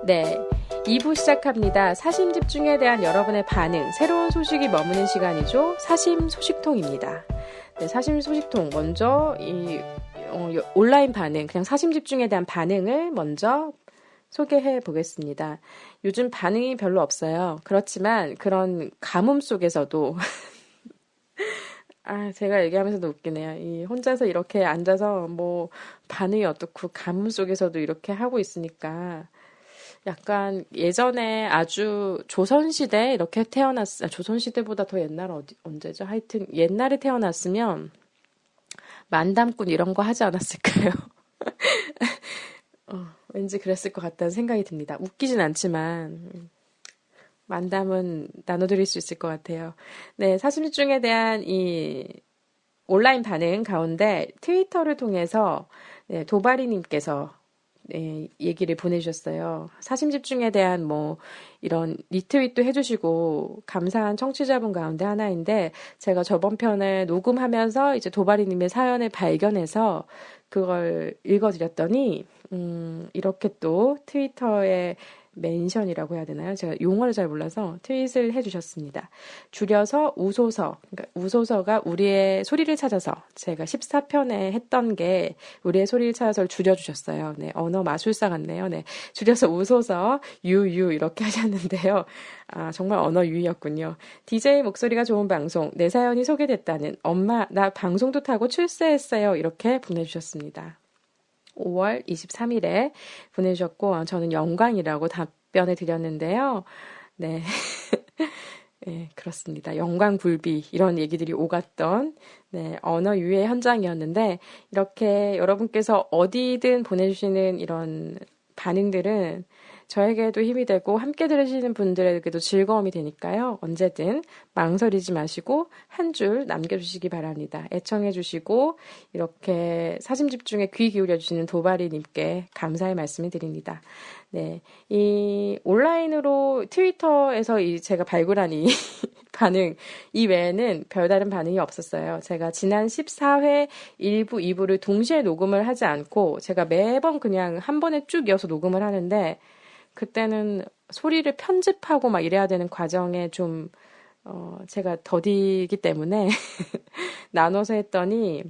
네, 2부 시작합니다. 사심 집중에 대한 여러분의 반응, 새로운 소식이 머무는 시간이죠. 사심 소식통입니다. 네, 사심 소식통. 먼저 온라인 반응, 그냥 사심 집중에 대한 반응을 먼저 소개해 보겠습니다. 요즘 반응이 별로 없어요. 그렇지만 그런 가뭄 속에서도 제가 얘기하면서도 웃기네요. 이 혼자서 이렇게 앉아서 뭐 반응이 어떻고 가뭄 속에서도 이렇게 하고 있으니까 약간 예전에 아주 조선시대 이렇게 조선시대보다 더 옛날 언제죠? 하여튼 옛날에 태어났으면 만담꾼 이런 거 하지 않았을까요? 왠지 그랬을 것 같다는 생각이 듭니다. 웃기진 않지만 만담은 나눠드릴 수 있을 것 같아요. 네, 사심집중에 대한 이 온라인 반응 가운데 트위터를 통해서 네, 도바리님께서 네, 얘기를 보내주셨어요. 사심집중에 대한 뭐 이런 리트윗도 해주시고 감사한 청취자분 가운데 하나인데 제가 저번 편을 녹음하면서 이제 도바리님의 사연을 발견해서 그걸 읽어드렸더니 이렇게 또 트위터에 멘션이라고 해야 되나요? 제가 용어를 잘 몰라서 트윗을 해주셨습니다. 줄여서 우소서, 그러니까 우소서가 우리의 소리를 찾아서 제가 14편에 했던 게 우리의 소리를 찾아서를 줄여주셨어요. 네, 언어 마술사 같네요. 네, 줄여서 우소서 유유 이렇게 하셨는데요. 정말 언어 유희였군요. DJ 목소리가 좋은 방송, 내 사연이 소개됐다는 엄마 나 방송도 타고 출세했어요. 이렇게 보내주셨습니다. 5월 23일에 보내주셨고 저는 영광이라고 답변을 드렸는데요. 네. 네, 그렇습니다. 영광굴비 이런 얘기들이 오갔던 네, 언어 유해 현장이었는데 이렇게 여러분께서 어디든 보내주시는 이런 반응들은 저에게도 힘이 되고 함께 들으시는 분들에게도 즐거움이 되니까요. 언제든 망설이지 마시고 한 줄 남겨주시기 바랍니다. 애청해주시고 이렇게 사심집중에 귀 기울여주시는 도바리님께 감사의 말씀을 드립니다. 네, 이 온라인으로 트위터에서 제가 발굴한 이 반응 이 외에는 별다른 반응이 없었어요. 제가 지난 14회 1부, 2부를 동시에 녹음을 하지 않고 제가 매번 그냥 한 번에 쭉 이어서 녹음을 하는데 그때는 소리를 편집하고 막 이래야 되는 과정에 좀 제가 더디기 때문에 나눠서 했더니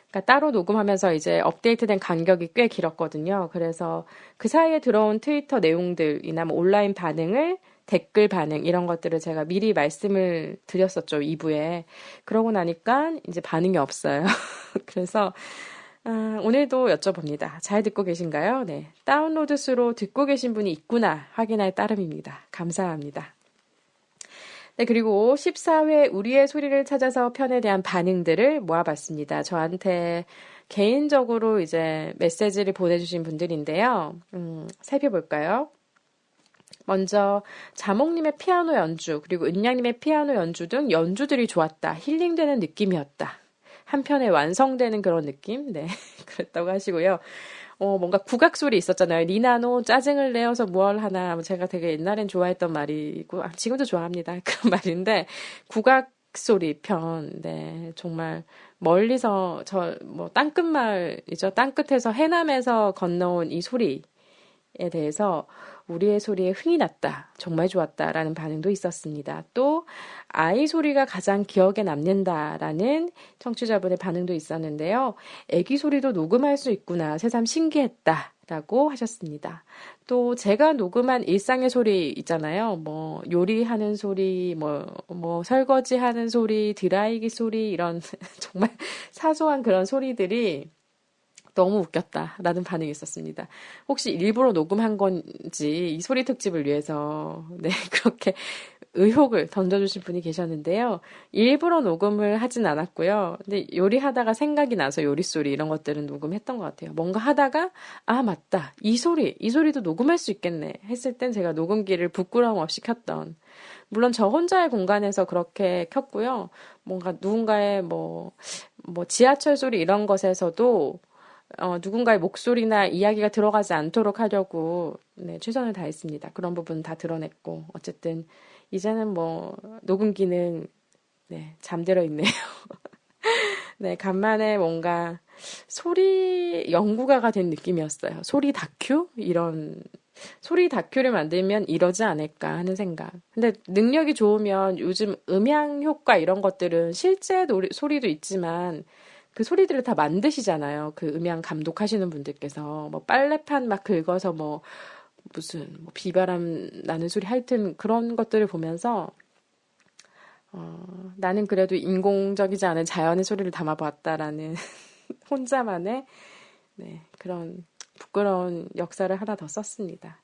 그러니까 따로 녹음하면서 이제 업데이트된 간격이 꽤 길었거든요. 그래서 그 사이에 들어온 트위터 내용들이나 뭐 온라인 반응을 댓글 반응 이런 것들을 제가 미리 말씀을 드렸었죠. 2부에. 그러고 나니까 이제 반응이 없어요. 그래서 오늘도 여쭤봅니다. 잘 듣고 계신가요? 네. 다운로드 수로 듣고 계신 분이 있구나 확인할 따름입니다. 감사합니다. 네, 그리고 14회 우리의 소리를 찾아서 편에 대한 반응들을 모아봤습니다. 저한테 개인적으로 이제 메시지를 보내주신 분들인데요. 살펴볼까요? 먼저 자몽님의 피아노 연주, 그리고 은양님의 피아노 연주 등 연주들이 좋았다. 힐링되는 느낌이었다. 한편에 완성되는 그런 느낌? 네, 그랬다고 하시고요. 뭔가 국악 소리 있었잖아요. 니나노 짜증을 내어서 뭘 하나. 제가 되게 옛날엔 좋아했던 말이고, 지금도 좋아합니다. 그런 말인데, 국악 소리 편, 네, 정말 멀리서 땅끝마을이죠. 땅끝에서 해남에서 건너온 이 소리에 대해서 우리의 소리에 흥이 났다. 정말 좋았다라는 반응도 있었습니다. 또 아이 소리가 가장 기억에 남는다라는 청취자분의 반응도 있었는데요. 애기 소리도 녹음할 수 있구나. 새삼 신기했다. 라고 하셨습니다. 또 제가 녹음한 일상의 소리 있잖아요. 뭐 요리하는 소리, 뭐 설거지하는 소리, 드라이기 소리 이런 정말 사소한 그런 소리들이 너무 웃겼다라는 반응이 있었습니다. 혹시 일부러 녹음한 건지 이 소리 특집을 위해서 네 그렇게 의혹을 던져주신 분이 계셨는데요. 일부러 녹음을 하진 않았고요. 근데 요리하다가 생각이 나서 요리소리 이런 것들은 녹음했던 것 같아요. 뭔가 하다가 맞다. 이 소리도 녹음할 수 있겠네 했을 땐 제가 녹음기를 부끄러움 없이 켰던 물론 저 혼자의 공간에서 그렇게 켰고요. 뭔가 누군가의 뭐 지하철 소리 이런 것에서도 누군가의 목소리나 이야기가 들어가지 않도록 하려고 네, 최선을 다했습니다. 그런 부분 다 드러냈고 어쨌든 이제는 뭐 녹음 기능 네, 잠들어 있네요. 네, 간만에 뭔가 소리 연구가가 된 느낌이었어요. 소리 다큐 이런 소리 다큐를 만들면 이러지 않을까 하는 생각. 근데 능력이 좋으면 요즘 음향 효과 이런 것들은 실제 소리도 있지만 그 소리들을 다 만드시잖아요. 그 음향 감독하시는 분들께서 뭐 빨래판 막 긁어서 뭐 무슨 뭐 비바람 나는 소리 하여튼 그런 것들을 보면서 나는 그래도 인공적이지 않은 자연의 소리를 담아보았다라는 혼자만의 네, 그런 부끄러운 역사를 하나 더 썼습니다.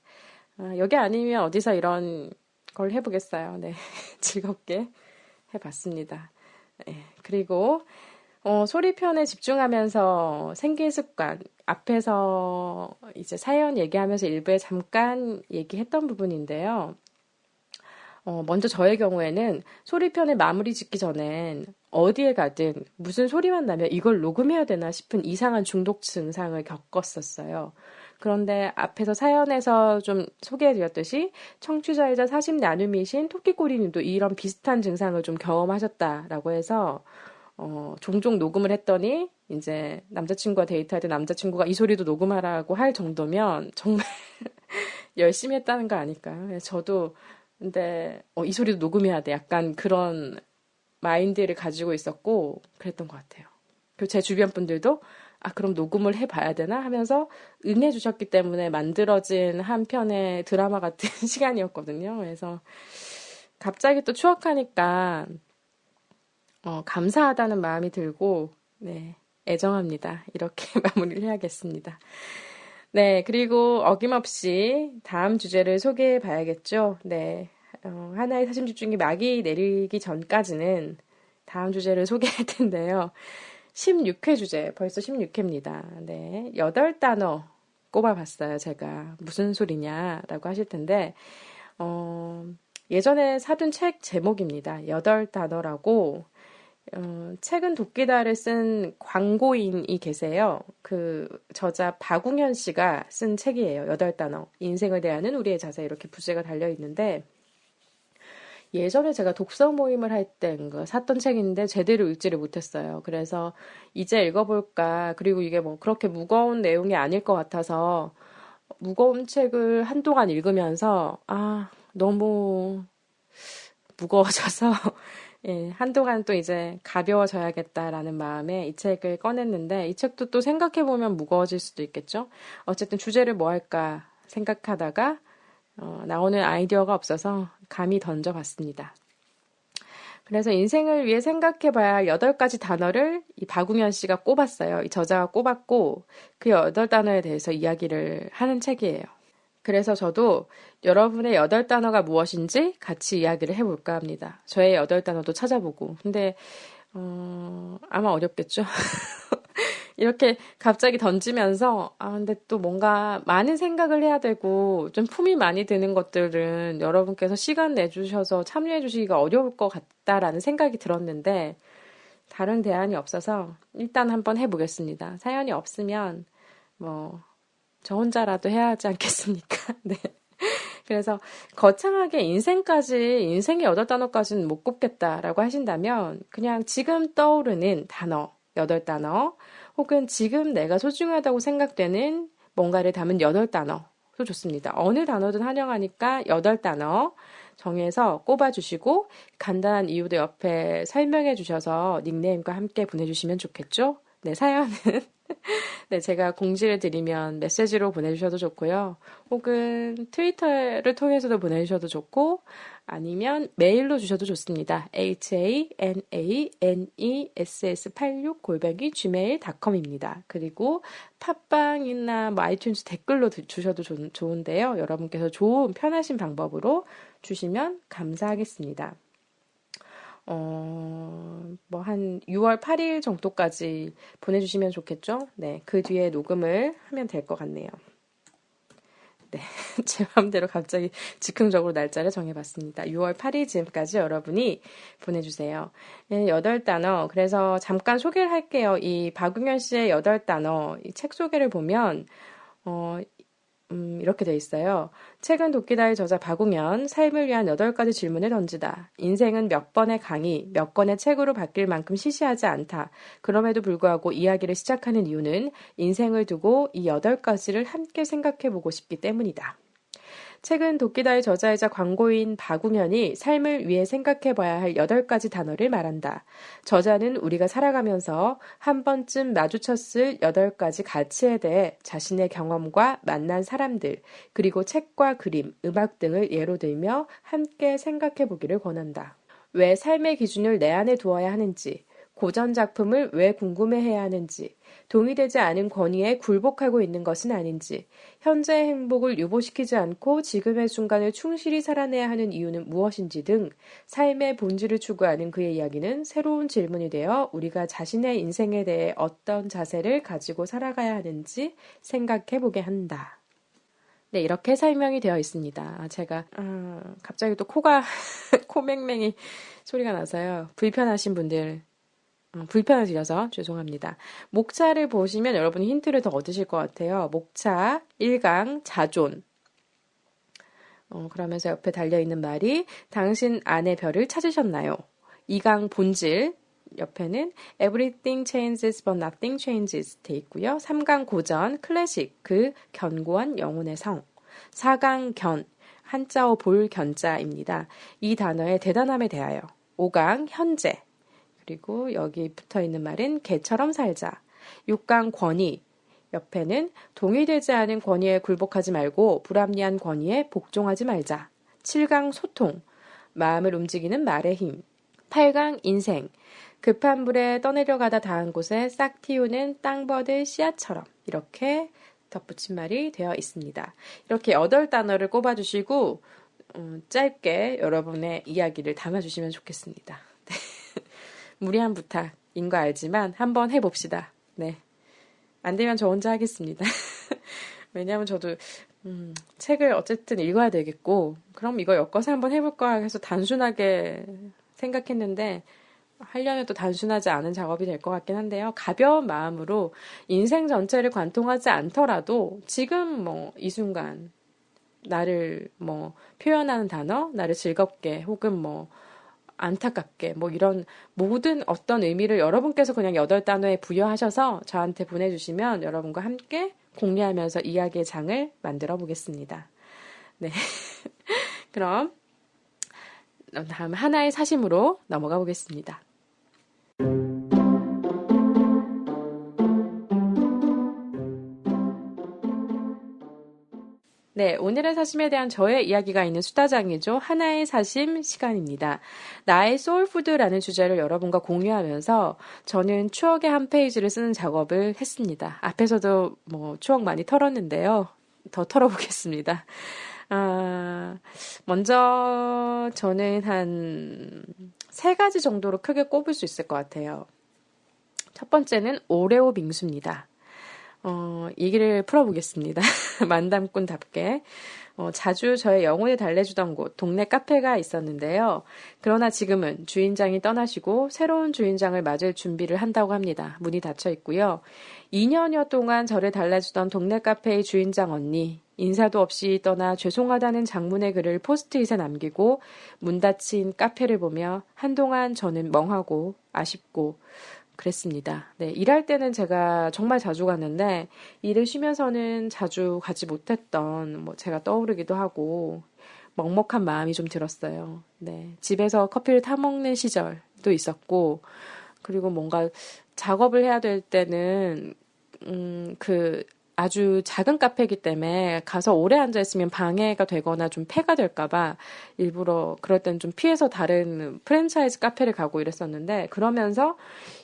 여기 아니면 어디서 이런 걸 해보겠어요. 네, 즐겁게 해봤습니다. 네, 그리고 소리편에 집중하면서 생긴 습관 앞에서 이제 사연 얘기하면서 일부에 잠깐 얘기했던 부분인데요. 먼저 저의 경우에는 소리편을 마무리 짓기 전엔 어디에 가든 무슨 소리만 나면 이걸 녹음해야 되나 싶은 이상한 중독 증상을 겪었었어요. 그런데 앞에서 사연에서 좀 소개해드렸듯이 청취자이자 사십 나눔이신 토끼꼬리님도 이런 비슷한 증상을 좀 경험하셨다라고 해서 종종 녹음을 했더니 이제 남자친구와 데이트할 때 남자친구가 이 소리도 녹음하라고 할 정도면 정말 열심히 했다는 거 아닐까요? 그래서 저도 근데 이 소리도 녹음해야 돼. 약간 그런 마인드를 가지고 있었고 그랬던 것 같아요. 그리고 제 주변 분들도 그럼 녹음을 해봐야 되나 하면서 응해주셨기 때문에 만들어진 한 편의 드라마 같은 시간이었거든요. 그래서 갑자기 또 추억하니까 감사하다는 마음이 들고 네, 애정합니다. 이렇게 마무리를 해야겠습니다. 네, 그리고 어김없이 다음 주제를 소개해 봐야겠죠. 네, 하나의 사심 집중이 막이 내리기 전까지는 다음 주제를 소개할 텐데요. 16회 주제, 벌써 16회입니다. 네, 8단어 꼽아봤어요, 제가. 무슨 소리냐라고 하실 텐데, 예전에 사둔 책 제목입니다. 8단어라고, 책은 도끼다를 쓴 광고인이 계세요. 그 저자 박웅현 씨가 쓴 책이에요. 8단어. 인생을 대하는 우리의 자세 이렇게 부제가 달려 있는데 예전에 제가 독서 모임을 할 때 샀던 책인데 제대로 읽지를 못했어요. 그래서 이제 읽어볼까. 그리고 이게 뭐 그렇게 무거운 내용이 아닐 것 같아서 무거운 책을 한동안 읽으면서 너무 무거워져서 예, 한동안 또 이제 가벼워져야겠다라는 마음에 이 책을 꺼냈는데 이 책도 또 생각해보면 무거워질 수도 있겠죠. 어쨌든 주제를 뭐 할까 생각하다가 나오는 아이디어가 없어서 감히 던져봤습니다. 그래서 인생을 위해 생각해봐야 할 8가지 단어를 이 박웅현 씨가 꼽았어요. 이 저자가 꼽았고 그 8단어에 대해서 이야기를 하는 책이에요. 그래서 저도 여러분의 8단어가 무엇인지 같이 이야기를 해볼까 합니다. 저의 8단어도 찾아보고. 근데, 아마 어렵겠죠? 이렇게 갑자기 던지면서, 근데 또 뭔가 많은 생각을 해야 되고, 좀 품이 많이 드는 것들은 여러분께서 시간 내주셔서 참여해 주시기가 어려울 것 같다라는 생각이 들었는데, 다른 대안이 없어서 일단 한번 해보겠습니다. 사연이 없으면, 저 혼자라도 해야 하지 않겠습니까? 네. 그래서 거창하게 인생의 8단어까지는 못 꼽겠다라고 하신다면 그냥 지금 떠오르는 단어, 8단어, 혹은 지금 내가 소중하다고 생각되는 뭔가를 담은 8단어도 좋습니다. 어느 단어든 환영하니까 8단어 정해서 꼽아주시고 간단한 이유도 옆에 설명해 주셔서 닉네임과 함께 보내주시면 좋겠죠? 네, 사연은 네, 제가 공지를 드리면 메시지로 보내주셔도 좋고요. 혹은 트위터를 통해서도 보내주셔도 좋고 아니면 메일로 주셔도 좋습니다. haneses86@gmail.com입니다. 그리고 팟빵이나 아이튠즈 댓글로 주셔도 좋은데요. 여러분께서 좋은 편하신 방법으로 주시면 감사하겠습니다. 한 6월 8일 정도까지 보내주시면 좋겠죠? 네, 그 뒤에 녹음을 하면 될 것 같네요. 네, 제 마음대로 갑자기 즉흥적으로 날짜를 정해봤습니다. 6월 8일 즈음까지 여러분이 보내주세요. 네, 8단어. 그래서 잠깐 소개를 할게요. 이 박웅현 씨의 8단어, 이 책 소개를 보면, 이렇게 돼 있어요. 책은 도끼다의 저자 박웅현, 삶을 위한 8가지 질문을 던지다. 인생은 몇 번의 강의, 몇 권의 책으로 바뀔 만큼 시시하지 않다. 그럼에도 불구하고 이야기를 시작하는 이유는 인생을 두고 이 8가지를 함께 생각해보고 싶기 때문이다. 최근 도끼다의 저자이자 광고인 박웅현이 삶을 위해 생각해봐야 할 8가지 단어를 말한다. 저자는 우리가 살아가면서 한 번쯤 마주쳤을 8가지 가치에 대해 자신의 경험과 만난 사람들, 그리고 책과 그림, 음악 등을 예로 들며 함께 생각해보기를 권한다. 왜 삶의 기준을 내 안에 두어야 하는지, 고전 작품을 왜 궁금해해야 하는지, 동의되지 않은 권위에 굴복하고 있는 것은 아닌지, 현재의 행복을 유보시키지 않고 지금의 순간을 충실히 살아내야 하는 이유는 무엇인지 등 삶의 본질을 추구하는 그의 이야기는 새로운 질문이 되어 우리가 자신의 인생에 대해 어떤 자세를 가지고 살아가야 하는지 생각해보게 한다. 네, 이렇게 설명이 되어 있습니다. 제가 갑자기 또 코맹맹이 소리가 나서요. 불편하신 분들 불편을 드려서 죄송합니다. 목차를 보시면 여러분이 힌트를 더 얻으실 것 같아요. 목차 1강 자존. 그러면서 옆에 달려있는 말이 당신 안의 별을 찾으셨나요? 2강 본질. 옆에는 Everything changes but nothing changes 돼 있고요. 3강 고전 클래식 그 견고한 영혼의 성. 4강 견 한자어 볼 견자입니다. 이 단어의 대단함에 대하여. 5강 현재. 그리고 여기 붙어있는 말은 개처럼 살자. 6강 권위. 옆에는 동의되지 않은 권위에 굴복하지 말고 불합리한 권위에 복종하지 말자. 7강 소통. 마음을 움직이는 말의 힘. 8강 인생. 급한 불에 떠내려가다 닿은 곳에 싹 틔우는 땅버들 씨앗처럼. 이렇게 덧붙인 말이 되어 있습니다. 이렇게 8단어를 꼽아주시고 짧게 여러분의 이야기를 담아주시면 좋겠습니다. 무리한 부탁인 거 알지만 한번 해봅시다. 네. 안 되면 저 혼자 하겠습니다. 왜냐하면 저도 책을 어쨌든 읽어야 되겠고 그럼 이거 엮어서 한번 해볼까 해서 단순하게 생각했는데 하려면 또 단순하지 않은 작업이 될 것 같긴 한데요. 가벼운 마음으로 인생 전체를 관통하지 않더라도 지금 이 순간 나를 표현하는 단어, 나를 즐겁게 혹은 안타깝게 이런 모든 어떤 의미를 여러분께서 그냥 8단어에 부여하셔서 저한테 보내주시면 여러분과 함께 공유하면서 이야기의 장을 만들어 보겠습니다. 네. 그럼 다음 하나의 사심으로 넘어가 보겠습니다. 네, 오늘의 사심에 대한 저의 이야기가 있는 수다장이죠. 하나의 사심 시간입니다. 나의 소울푸드라는 주제를 여러분과 공유하면서 저는 추억의 한 페이지를 쓰는 작업을 했습니다. 앞에서도 추억 많이 털었는데요. 더 털어보겠습니다. 먼저 저는 한 3가지 정도로 크게 꼽을 수 있을 것 같아요. 첫 번째는 오레오 빙수입니다. 얘기를 풀어보겠습니다. 만담꾼답게. 자주 저의 영혼을 달래주던 곳, 동네 카페가 있었는데요. 그러나 지금은 주인장이 떠나시고 새로운 주인장을 맞을 준비를 한다고 합니다. 문이 닫혀 있고요. 2년여 동안 저를 달래주던 동네 카페의 주인장 언니, 인사도 없이 떠나 죄송하다는 장문의 글을 포스트잇에 남기고 문 닫힌 카페를 보며 한동안 저는 멍하고 아쉽고 그랬습니다. 네, 일할 때는 제가 정말 자주 갔는데 일을 쉬면서는 자주 가지 못했던 제가 떠오르기도 하고 먹먹한 마음이 좀 들었어요. 네, 집에서 커피를 타 먹는 시절도 있었고 그리고 뭔가 작업을 해야 될 때는 아주 작은 카페이기 때문에 가서 오래 앉아있으면 방해가 되거나 좀 폐가 될까봐 일부러 그럴 때는 좀 피해서 다른 프랜차이즈 카페를 가고 이랬었는데 그러면서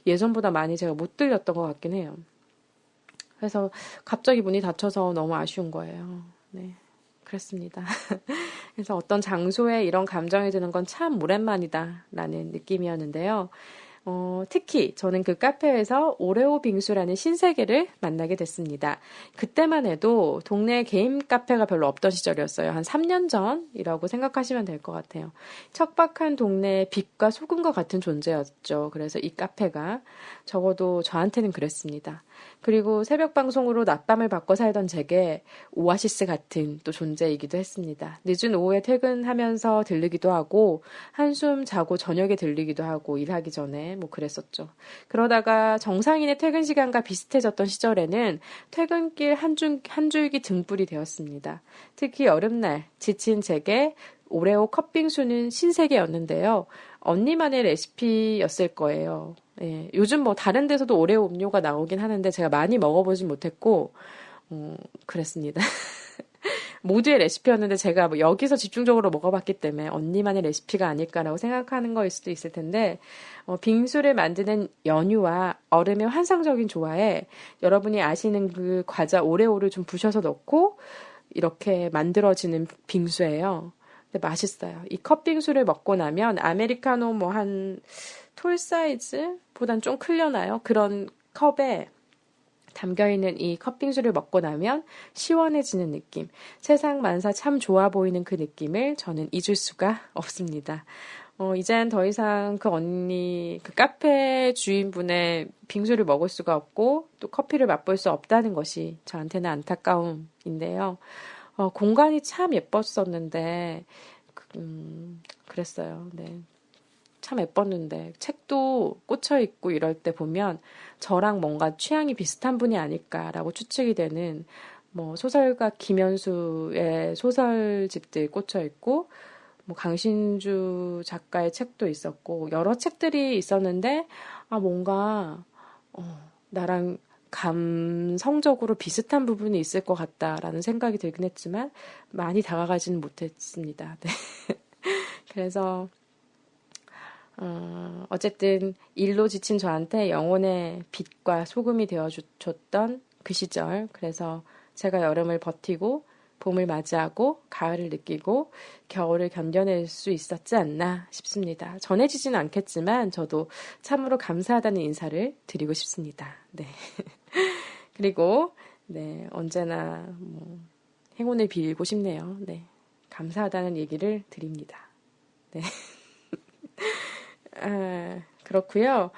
예전보다 많이 제가 못 들렸던 것 같긴 해요. 그래서 갑자기 문이 닫혀서 너무 아쉬운 거예요. 네, 그랬습니다. 그래서 어떤 장소에 이런 감정이 드는 건 참 오랜만이다 라는 느낌이었는데요. 특히 저는 그 카페에서 오레오 빙수라는 신세계를 만나게 됐습니다. 그때만 해도 동네 게임 카페가 별로 없던 시절이었어요. 한 3년 전이라고 생각하시면 될 것 같아요. 척박한 동네의 빛과 소금과 같은 존재였죠. 그래서 이 카페가 적어도 저한테는 그랬습니다. 그리고 새벽 방송으로 낮밤을 바꿔 살던 제게 오아시스 같은 또 존재이기도 했습니다. 늦은 오후에 퇴근하면서 들르기도 하고 한숨 자고 저녁에 들르기도 하고 일하기 전에 때문에 뭐 그랬었죠. 그러다가 정상인의 퇴근 시간과 비슷해졌던 시절에는 퇴근길 한 줄기 등불이 되었습니다. 특히 여름날 지친 제게 오레오 컵빙수는 신세계였는데요. 언니만의 레시피였을 거예요. 예, 요즘 뭐 다른 데서도 오레오 음료가 나오긴 하는데 제가 많이 먹어보진 못했고, 그랬습니다. 모두의 레시피였는데 제가 뭐 여기서 집중적으로 먹어봤기 때문에 언니만의 레시피가 아닐까라고 생각하는 거일 수도 있을 텐데, 빙수를 만드는 연유와 얼음의 환상적인 조화에 여러분이 아시는 그 과자 오레오를 좀 부셔서 넣고 이렇게 만들어지는 빙수예요. 근데 맛있어요. 이 컵빙수를 먹고 나면 아메리카노 뭐 한 톨 사이즈보단 좀 크려나요? 그런 컵에 담겨있는 이 컵빙수를 먹고 나면 시원해지는 느낌. 세상 만사 참 좋아 보이는 그 느낌을 저는 잊을 수가 없습니다. 이젠 더 이상 그 언니, 그 카페 주인분의 빙수를 먹을 수가 없고 또 커피를 맛볼 수 없다는 것이 저한테는 안타까움인데요. 공간이 참 예뻤었는데, 그랬어요. 네. 참 예뻤는데 책도 꽂혀 있고 이럴 때 보면 저랑 뭔가 취향이 비슷한 분이 아닐까라고 추측이 되는 뭐 소설가 김연수의 소설집들 꽂혀 있고 뭐 강신주 작가의 책도 있었고 여러 책들이 있었는데 뭔가 나랑 감성적으로 비슷한 부분이 있을 것 같다라는 생각이 들긴 했지만 많이 다가가지는 못했습니다. 네. 그래서 어쨌든 일로 지친 저한테 영혼의 빛과 소금이 되어줬던 그 시절. 그래서 제가 여름을 버티고 봄을 맞이하고 가을을 느끼고 겨울을 견뎌낼 수 있었지 않나 싶습니다. 전해지지는 않겠지만 저도 참으로 감사하다는 인사를 드리고 싶습니다. 네. 그리고 네, 언제나 뭐 행운을 빌고 싶네요. 네. 감사하다는 얘기를 드립니다. 네. 그렇고요.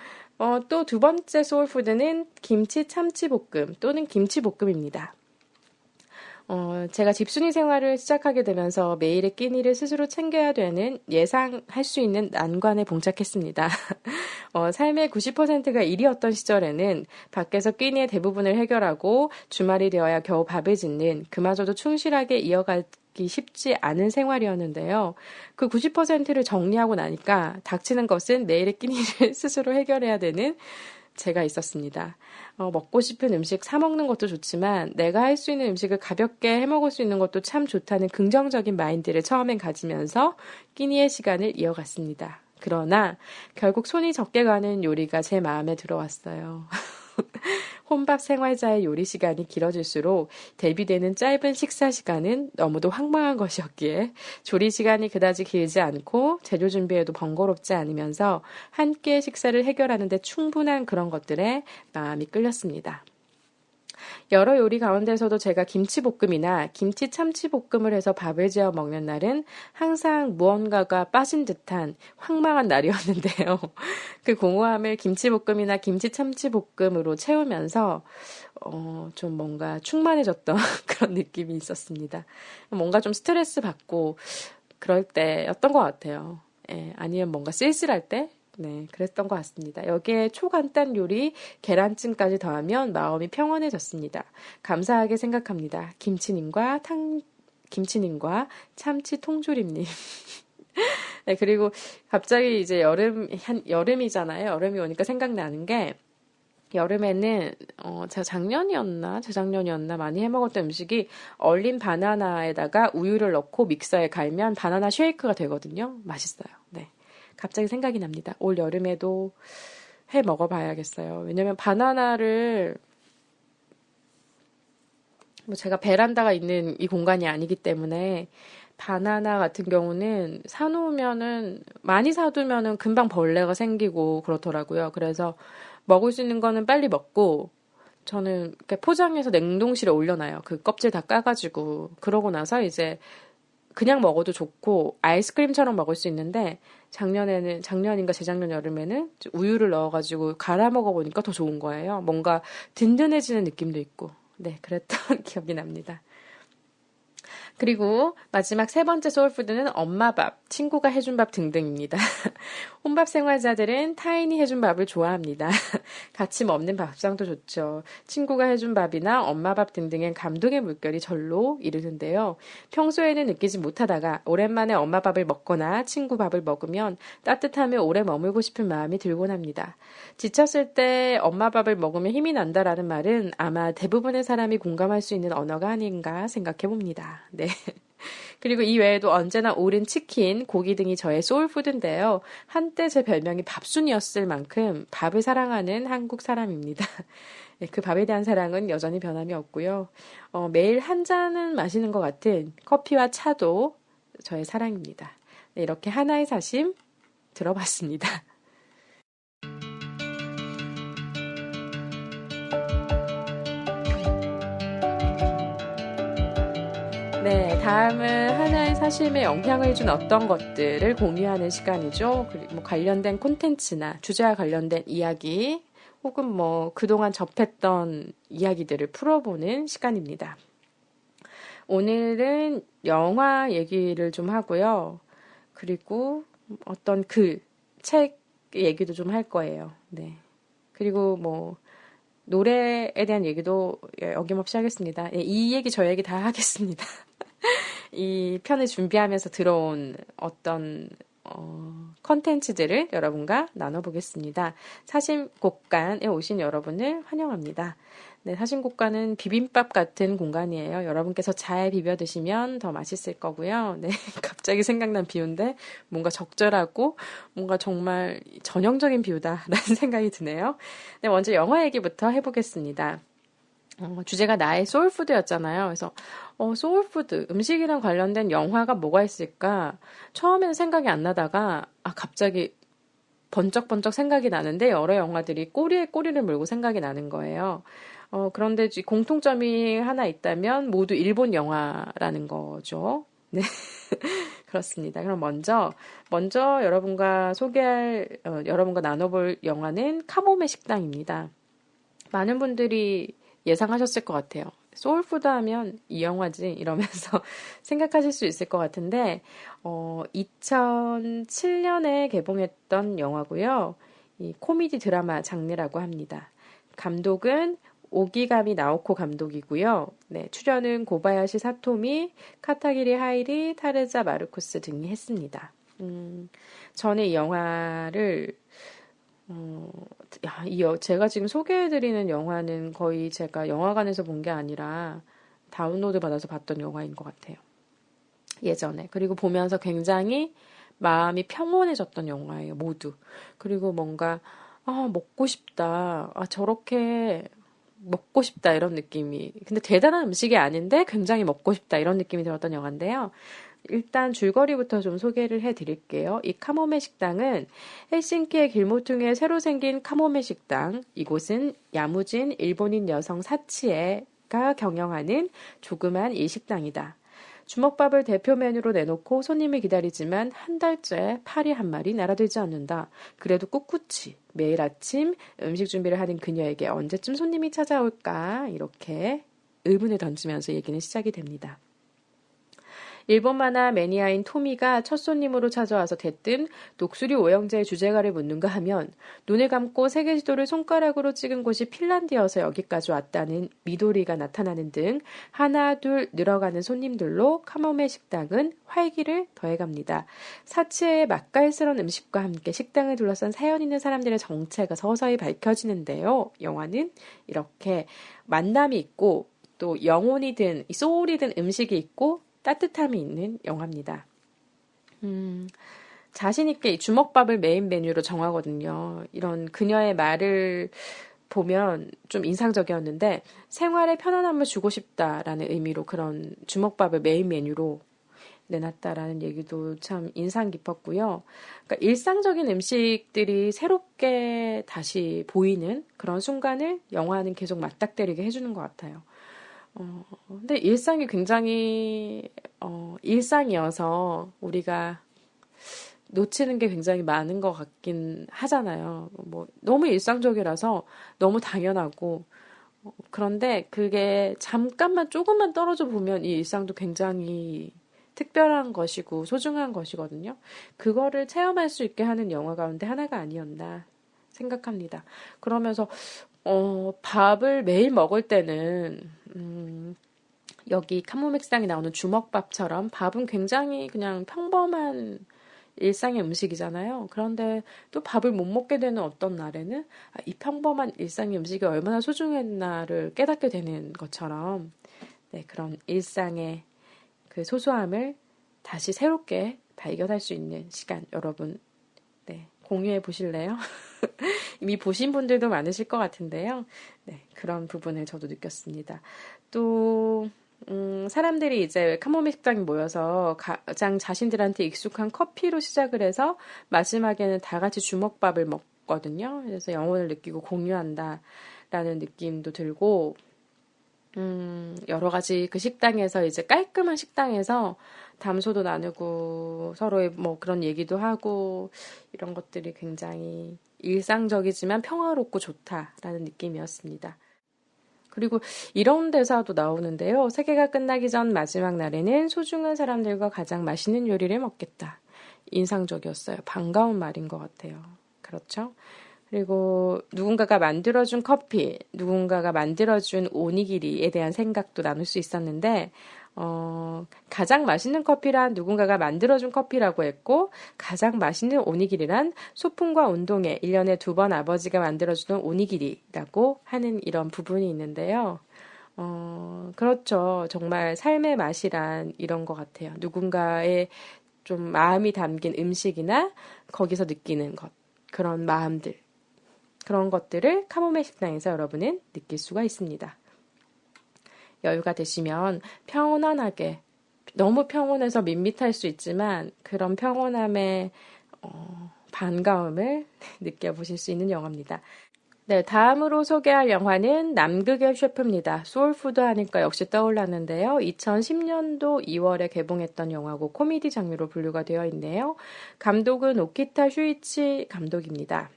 또 두 번째 소울푸드는 김치 참치볶음 또는 김치볶음입니다. 제가 집순이 생활을 시작하게 되면서 매일의 끼니를 스스로 챙겨야 되는 예상할 수 있는 난관에 봉착했습니다. 삶의 90%가 일이었던 시절에는 밖에서 끼니의 대부분을 해결하고 주말이 되어야 겨우 밥을 짓는 그마저도 충실하게 이어가기 쉽지 않은 생활이었는데요. 그 90%를 정리하고 나니까 닥치는 것은 매일의 끼니를 스스로 해결해야 되는 제가 있었습니다. 먹고 싶은 음식 사 먹는 것도 좋지만 내가 할 수 있는 음식을 가볍게 해 먹을 수 있는 것도 참 좋다는 긍정적인 마인드를 처음엔 가지면서 끼니의 시간을 이어갔습니다. 그러나 결국 손이 적게 가는 요리가 제 마음에 들어왔어요. 혼밥 생활자의 요리 시간이 길어질수록 대비되는 짧은 식사 시간은 너무도 황망한 것이었기에 조리 시간이 그다지 길지 않고 재료 준비에도 번거롭지 않으면서 한 끼의 식사를 해결하는 데 충분한 그런 것들에 마음이 끌렸습니다. 여러 요리 가운데서도 제가 김치볶음이나 김치 참치볶음을 해서 밥을 지어 먹는 날은 항상 무언가가 빠진 듯한 황망한 날이었는데요. 그 공허함을 김치볶음이나 김치 참치볶음으로 채우면서 좀 뭔가 충만해졌던 그런 느낌이 있었습니다. 뭔가 좀 스트레스 받고 그럴 때였던 것 같아요. 예, 아니면 뭔가 쓸쓸할 때? 네, 그랬던 것 같습니다. 여기에 초간단 요리, 계란찜까지 더하면 마음이 평온해졌습니다. 감사하게 생각합니다. 김치님과 참치 통조림님. 네, 그리고 갑자기 이제 여름이잖아요. 여름이 오니까 생각나는 게, 여름에는, 제가 재작년이었나 많이 해먹었던 음식이 얼린 바나나에다가 우유를 넣고 믹서에 갈면 바나나 쉐이크가 되거든요. 맛있어요. 네. 갑자기 생각이 납니다. 올 여름에도 해 먹어봐야겠어요. 왜냐면 바나나를 뭐 제가 베란다가 있는 이 공간이 아니기 때문에 바나나 같은 경우는 사놓으면은 많이 사두면은 금방 벌레가 생기고 그렇더라고요. 그래서 먹을 수 있는 거는 빨리 먹고 저는 이렇게 포장해서 냉동실에 올려놔요. 그 껍질 다 까가지고 그러고 나서 이제 그냥 먹어도 좋고 아이스크림처럼 먹을 수 있는데 작년인가 재작년 여름에는 우유를 넣어가지고 갈아 먹어보니까 더 좋은 거예요. 뭔가 든든해지는 느낌도 있고 네 그랬던 기억이 납니다. 그리고 마지막 세 번째 소울푸드는 엄마 밥, 친구가 해준 밥 등등입니다. 혼밥 생활자들은 타인이 해준 밥을 좋아합니다. 같이 먹는 밥상도 좋죠. 친구가 해준 밥이나 엄마 밥 등등엔 감동의 물결이 절로 이르는데요. 평소에는 느끼지 못하다가 오랜만에 엄마 밥을 먹거나 친구 밥을 먹으면 따뜻함에 오래 머물고 싶은 마음이 들곤 합니다. 지쳤을 때 엄마 밥을 먹으면 힘이 난다라는 말은 아마 대부분의 사람이 공감할 수 있는 언어가 아닌가 생각해 봅니다. 네. 그리고 이 외에도 언제나 오른 치킨, 고기 등이 저의 소울푸드인데요. 한때 제 별명이 밥순이었을 만큼 밥을 사랑하는 한국 사람입니다. 네, 그 밥에 대한 사랑은 여전히 변함이 없고요. 매일 한 잔은 마시는 것 같은 커피와 차도 저의 사랑입니다. 네, 이렇게 하나의 사심 들어봤습니다. 네, 다음은 하나의 사심에 영향을 준 어떤 것들을 공유하는 시간이죠. 그리고 뭐 관련된 콘텐츠나 주제와 관련된 이야기, 혹은 뭐 그동안 접했던 이야기들을 풀어보는 시간입니다. 오늘은 영화 얘기를 좀 하고요. 그리고 어떤 책 얘기도 좀 할 거예요. 네. 그리고 뭐 노래에 대한 얘기도 어김없이 하겠습니다. 이 얘기 저 얘기 다 하겠습니다. 이 편을 준비하면서 들어온 어떤 컨텐츠들을 여러분과 나눠보겠습니다. 사심곡간에 오신 여러분을 환영합니다. 네, 사심곡간은 비빔밥 같은 공간이에요. 여러분께서 잘 비벼 드시면 더 맛있을 거고요. 네, 갑자기 생각난 비유인데 뭔가 적절하고 뭔가 정말 전형적인 비유다라는 생각이 드네요. 네, 먼저 영화 얘기부터 해보겠습니다. 주제가 나의 소울푸드였잖아요. 그래서 소울푸드, 음식이랑 관련된 영화가 뭐가 있을까? 처음에는 생각이 안 나다가 갑자기 번쩍번쩍 생각이 나는데 여러 영화들이 꼬리에 꼬리를 물고 생각이 나는 거예요. 그런데 공통점이 하나 있다면 모두 일본 영화라는 거죠. 네. 그렇습니다. 그럼 먼저 여러분과 여러분과 나눠볼 영화는 카모메 식당입니다. 많은 분들이 예상하셨을 것 같아요. 소울푸드 하면 이 영화지 이러면서 생각하실 수 있을 것 같은데 2007년에 개봉했던 영화고요. 이 코미디 드라마 장르라고 합니다. 감독은 오기가미 나오코 감독이고요. 네, 출연은 고바야시 사토미, 카타기리 하이리, 타르자 마르코스 등이 했습니다. 저는 이 영화를 제가 지금 소개해드리는 영화는 거의 제가 영화관에서 본 게 아니라 다운로드 받아서 봤던 영화인 것 같아요. 예전에. 그리고 보면서 굉장히 마음이 평온해졌던 영화예요, 모두. 그리고 뭔가, 먹고 싶다. 저렇게 먹고 싶다. 이런 느낌이. 근데 대단한 음식이 아닌데 굉장히 먹고 싶다. 이런 느낌이 들었던 영화인데요. 일단 줄거리부터 좀 소개를 해드릴게요. 이 카모메 식당은 헬싱키의 길모퉁이에 새로 생긴 카모메 식당. 이곳은 야무진 일본인 여성 사치에가 경영하는 조그만 일식당이다. 주먹밥을 대표 메뉴로 내놓고 손님을 기다리지만 한 달째 파리 한 마리 날아들지 않는다. 그래도 꿋꿋이 매일 아침 음식 준비를 하는 그녀에게 언제쯤 손님이 찾아올까? 이렇게 의문을 던지면서 얘기는 시작이 됩니다. 일본 만화 매니아인 토미가 첫 손님으로 찾아와서 대뜸 독수리 오형제의 주제가를 묻는가 하면 눈을 감고 세계 지도를 손가락으로 찍은 곳이 핀란드여서 여기까지 왔다는 미도리가 나타나는 등 하나 둘 늘어가는 손님들로 카모메 식당은 활기를 더해갑니다. 사치의 맛깔스러운 음식과 함께 식당을 둘러싼 사연 있는 사람들의 정체가 서서히 밝혀지는데요. 영화는 이렇게 만남이 있고 또 영혼이 든 소울이 든 음식이 있고 따뜻함이 있는 영화입니다. 자신있게 주먹밥을 메인 메뉴로 정하거든요. 이런 그녀의 말을 보면 좀 인상적이었는데 생활에 편안함을 주고 싶다라는 의미로 그런 주먹밥을 메인 메뉴로 내놨다라는 얘기도 참 인상 깊었고요. 그러니까 일상적인 음식들이 새롭게 다시 보이는 그런 순간을 영화는 계속 맞닥뜨리게 해주는 것 같아요. 근데 일상이 굉장히, 일상이어서 우리가 놓치는 게 굉장히 많은 것 같긴 하잖아요. 뭐, 너무 일상적이라서 너무 당연하고, 그런데 그게 잠깐만 조금만 떨어져 보면 이 일상도 굉장히 특별한 것이고 소중한 것이거든요. 그거를 체험할 수 있게 하는 영화 가운데 하나가 아니었나 생각합니다. 그러면서 밥을 매일 먹을 때는 여기 카모맥상에 나오는 주먹밥처럼 밥은 굉장히 그냥 평범한 일상의 음식이잖아요. 그런데 또 밥을 못 먹게 되는 어떤 날에는 이 평범한 일상의 음식이 얼마나 소중했나를 깨닫게 되는 것처럼 네, 그런 일상의 그 소소함을 다시 새롭게 발견할 수 있는 시간 여러분 네, 공유해 보실래요? 이미 보신 분들도 많으실 것 같은데요. 네, 그런 부분을 저도 느꼈습니다. 또 사람들이 이제 카모미 식당에 모여서 가장 자신들한테 익숙한 커피로 시작을 해서 마지막에는 다 같이 주먹밥을 먹거든요. 그래서 영혼을 느끼고 공유한다라는 느낌도 들고, 여러 가지 그 식당에서 이제 깔끔한 식당에서 담소도 나누고 서로의 뭐 그런 얘기도 하고 이런 것들이 굉장히 일상적이지만 평화롭고 좋다라는 느낌이었습니다. 그리고 이런 대사도 나오는데요. 세계가 끝나기 전 마지막 날에는 소중한 사람들과 가장 맛있는 요리를 먹겠다. 인상적이었어요. 반가운 말인 것 같아요. 그렇죠? 그리고 누군가가 만들어준 커피, 누군가가 만들어준 오니기리에 대한 생각도 나눌 수 있었는데, 가장 맛있는 커피란 누군가가 만들어준 커피라고 했고, 가장 맛있는 오니기리란 소풍과 운동회 1년에 2번 아버지가 만들어주던 오니기리라고 하는 이런 부분이 있는데요. 그렇죠. 정말 삶의 맛이란 이런 것 같아요. 누군가의 좀 마음이 담긴 음식이나 거기서 느끼는 것, 그런 마음들, 그런 것들을 카모메 식당에서 여러분은 느낄 수가 있습니다. 여유가 되시면 평온하게 너무 평온해서 밋밋할 수 있지만 그런 평온함의 반가움을 느껴보실 수 있는 영화입니다. 네, 다음으로 소개할 영화는 남극의 셰프입니다. 소울푸드 하니까 역시 떠올랐는데요. 2010년도 2월에 개봉했던 영화고 코미디 장르로 분류가 되어 있네요. 감독은 오키타 슈이치 감독입니다.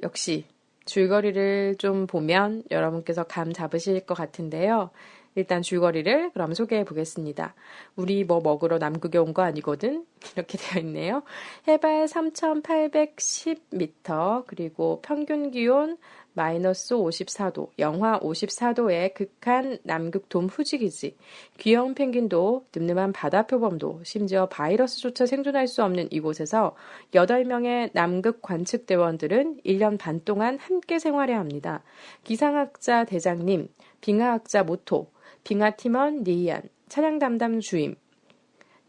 역시 줄거리를 좀 보면 여러분께서 감 잡으실 것 같은데요. 일단 줄거리를 그럼 소개해 보겠습니다. 우리 뭐 먹으러 남극에 온 거 아니거든? 이렇게 되어 있네요. 해발 3,810m, 그리고 평균 기온 마이너스 54도, 영하 54도의 극한 남극 돔 후지기지, 귀여운 펭귄도 늠름한 바다 표범도 심지어 바이러스조차 생존할 수 없는 이곳에서 8명의 남극 관측대원들은 1년 반 동안 함께 생활해야 합니다. 기상학자 대장님, 빙하학자 모토, 빙하팀원 리이안, 차량 담당 주임,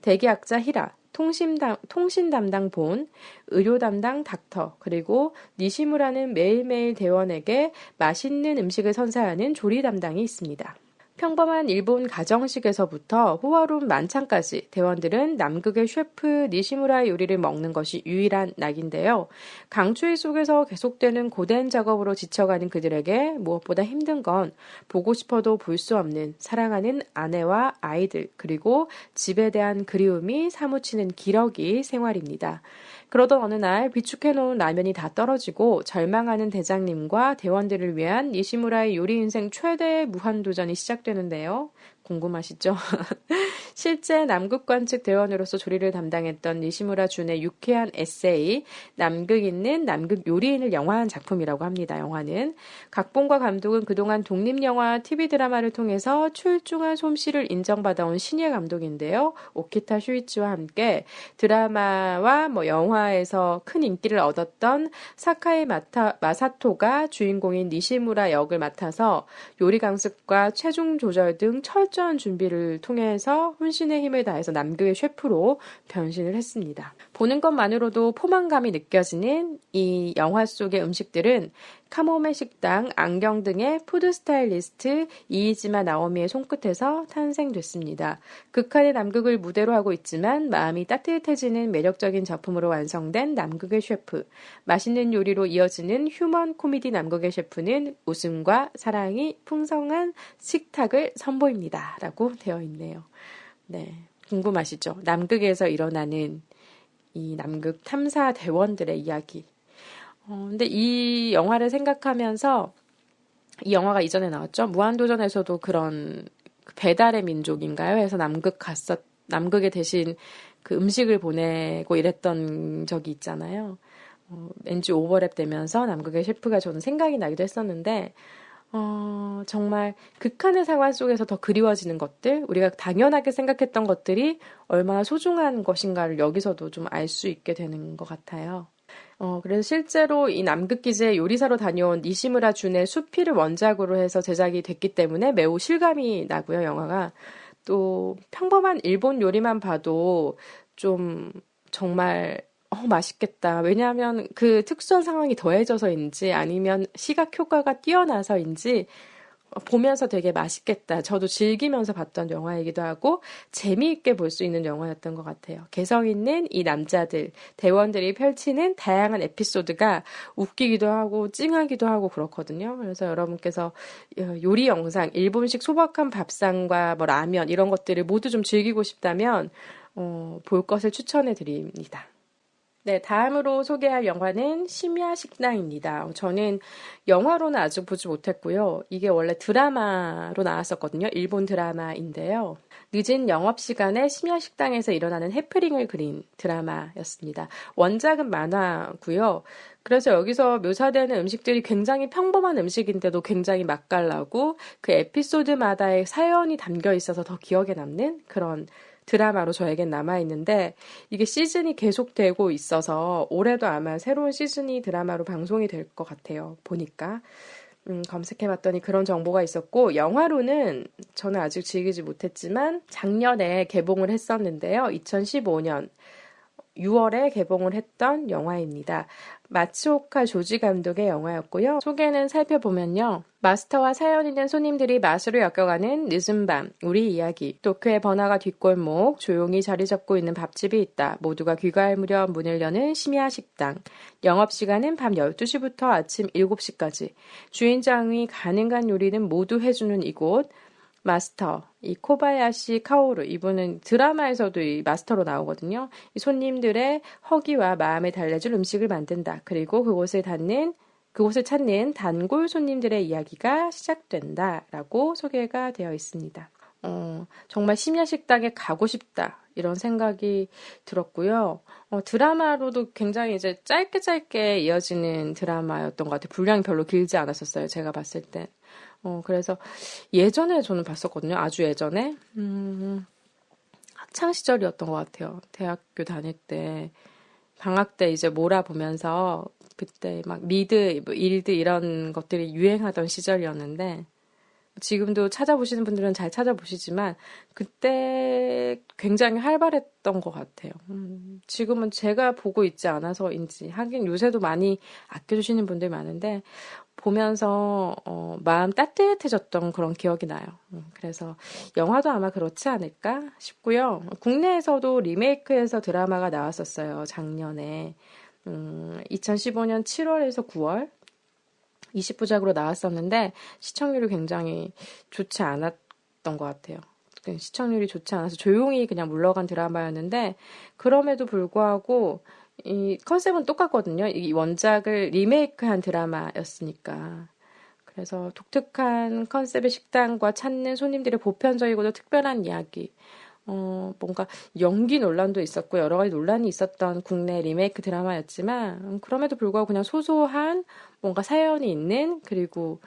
대기학자 히라, 통신 담당 본, 의료 담당 닥터, 그리고 니시무라는 매일매일 대원에게 맛있는 음식을 선사하는 조리 담당이 있습니다. 평범한 일본 가정식에서부터 호화로운 만찬까지 대원들은 남극의 셰프 니시무라의 요리를 먹는 것이 유일한 낙인데요. 강추위 속에서 계속되는 고된 작업으로 지쳐가는 그들에게 무엇보다 힘든 건 보고 싶어도 볼 수 없는 사랑하는 아내와 아이들, 그리고 집에 대한 그리움이 사무치는 기러기 생활입니다. 그러던 어느 날 비축해놓은 라면이 다 떨어지고 절망하는 대장님과 대원들을 위한 니시무라의 요리 인생 최대의 무한도전이 시작되는데요. 궁금하시죠? 실제 남극 관측 대원으로서 조리를 담당했던 니시무라 준의 유쾌한 에세이 남극 있는 남극 요리인을 영화한 작품이라고 합니다. 영화는 각본과 감독은 그동안 독립영화, TV 드라마를 통해서 출중한 솜씨를 인정받아온 신예 감독인데요. 오키타 슈이치와 함께 드라마와 영화에서 큰 인기를 얻었던 사카이 마사토가 주인공인 니시무라 역을 맡아서 요리 강습과 체중 조절 등 철저한 준비를 통해서 혼신의 힘을 다해서 남극의 셰프로 변신을 했습니다. 보는 것만으로도 포만감이 느껴지는 이 영화 속의 음식들은 카모메 식당, 안경 등의 푸드 스타일리스트 이이지마 나오미의 손끝에서 탄생됐습니다. 극한의 남극을 무대로 하고 있지만 마음이 따뜻해지는 매력적인 작품으로 완성된 남극의 셰프. 맛있는 요리로 이어지는 휴먼 코미디 남극의 셰프는 웃음과 사랑이 풍성한 식탁을 선보입니다. 라고 되어 있네요. 네, 궁금하시죠? 남극에서 일어나는 이 남극 탐사 대원들의 이야기. 근데 이 영화를 생각하면서 이 영화가 이전에 나왔죠. 무한도전에서도 그런 배달의 민족인가요? 해서 남극에 대신 그 음식을 보내고 이랬던 적이 있잖아요. 왠지 오버랩 되면서 남극의 셰프가 저는 생각이 나기도 했었는데, 정말 극한의 상황 속에서 더 그리워지는 것들, 우리가 당연하게 생각했던 것들이 얼마나 소중한 것인가를 여기서도 좀 알 수 있게 되는 것 같아요. 그래서 실제로 이 남극기지에 요리사로 다녀온 니시무라 준의 수피를 원작으로 해서 제작이 됐기 때문에 매우 실감이 나고요, 영화가. 또 평범한 일본 요리만 봐도 좀 정말 맛있겠다. 왜냐하면 그 특수한 상황이 더해져서인지 아니면 시각 효과가 뛰어나서인지 보면서 되게 맛있겠다. 저도 즐기면서 봤던 영화이기도 하고 재미있게 볼 수 있는 영화였던 것 같아요. 개성 있는 이 남자들, 대원들이 펼치는 다양한 에피소드가 웃기기도 하고 찡하기도 하고 그렇거든요. 그래서 여러분께서 요리 영상, 일본식 소박한 밥상과 뭐 라면 이런 것들을 모두 좀 즐기고 싶다면 볼 것을 추천해 드립니다. 네, 다음으로 소개할 영화는 심야 식당입니다. 저는 영화로는 아직 보지 못했고요. 이게 원래 드라마로 나왔었거든요. 일본 드라마인데요. 늦은 영업시간에 심야 식당에서 일어나는 해프닝을 그린 드라마였습니다. 원작은 만화고요. 그래서 여기서 묘사되는 음식들이 굉장히 평범한 음식인데도 굉장히 맛깔나고 그 에피소드마다의 사연이 담겨 있어서 더 기억에 남는 그런 드라마로 저에겐 남아있는데 이게 시즌이 계속되고 있어서 올해도 아마 새로운 시즌이 드라마로 방송이 될 것 같아요. 보니까. 검색해봤더니 그런 정보가 있었고 영화로는 저는 아직 즐기지 못했지만 작년에 개봉을 했었는데요. 2015년 6월에 개봉을 했던 영화입니다. 마츠오카 조지 감독의 영화였고요. 소개는 살펴보면요. 마스터와 사연 있는 손님들이 맛으로 엮여가는 늦은 밤, 우리 이야기, 도쿄의 번화가 뒷골목, 조용히 자리 잡고 있는 밥집이 있다. 모두가 귀가할 무렵 문을 여는 심야 식당. 영업시간은 밤 12시부터 아침 7시까지. 주인장이 가능한 요리는 모두 해주는 이곳. 마스터, 이 코바야시 카오루, 이분은 드라마에서도 이 마스터로 나오거든요. 이 손님들의 허기와 마음을 달래줄 음식을 만든다. 그리고 그곳을 찾는 단골 손님들의 이야기가 시작된다라고 소개가 되어 있습니다. 정말 심야 식당에 가고 싶다. 이런 생각이 들었고요. 드라마로도 굉장히 이제 짧게 이어지는 드라마였던 것 같아요. 분량이 별로 길지 않았었어요. 제가 봤을 때. 그래서 예전에 저는 봤었거든요. 아주 예전에. 학창 시절이었던 것 같아요. 대학교 다닐 때. 방학 때 이제 몰아보면서 그때 막 미드, 뭐 일드 이런 것들이 유행하던 시절이었는데 지금도 찾아보시는 분들은 잘 찾아보시지만 그때 굉장히 활발했던 것 같아요. 지금은 제가 보고 있지 않아서인지 하긴 요새도 많이 아껴주시는 분들이 많은데 보면서 마음 따뜻해졌던 그런 기억이 나요. 그래서 영화도 아마 그렇지 않을까 싶고요. 국내에서도 리메이크해서 드라마가 나왔었어요. 작년에 2015년 7월에서 9월 20부작으로 나왔었는데 시청률이 굉장히 좋지 않았던 것 같아요. 시청률이 좋지 않아서 조용히 그냥 물러간 드라마였는데 그럼에도 불구하고 이 컨셉은 똑같거든요. 이 원작을 리메이크한 드라마였으니까. 그래서 독특한 컨셉의 식당과 찾는 손님들의 보편적이고도 특별한 이야기. 뭔가 연기 논란도 있었고 여러 가지 논란이 있었던 국내 리메이크 드라마였지만 그럼에도 불구하고 그냥 소소한 뭔가 사연이 있는 그리고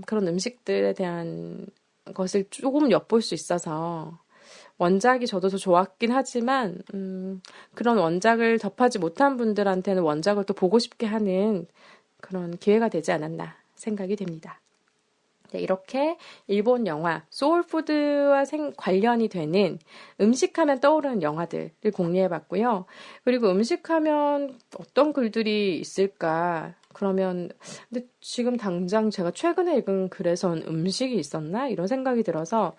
그런 음식들에 대한 것을 조금 엿볼 수 있어서 원작이 저도 더 좋았긴 하지만 그런 원작을 접하지 못한 분들한테는 원작을 또 보고 싶게 하는 그런 기회가 되지 않았나 생각이 됩니다. 네, 이렇게 일본 영화 소울푸드와 관련이 되는 음식하면 떠오르는 영화들을 공유해봤고요. 그리고 음식하면 어떤 글들이 있을까? 그러면 근데 지금 당장 제가 최근에 읽은 글에선 음식이 있었나? 이런 생각이 들어서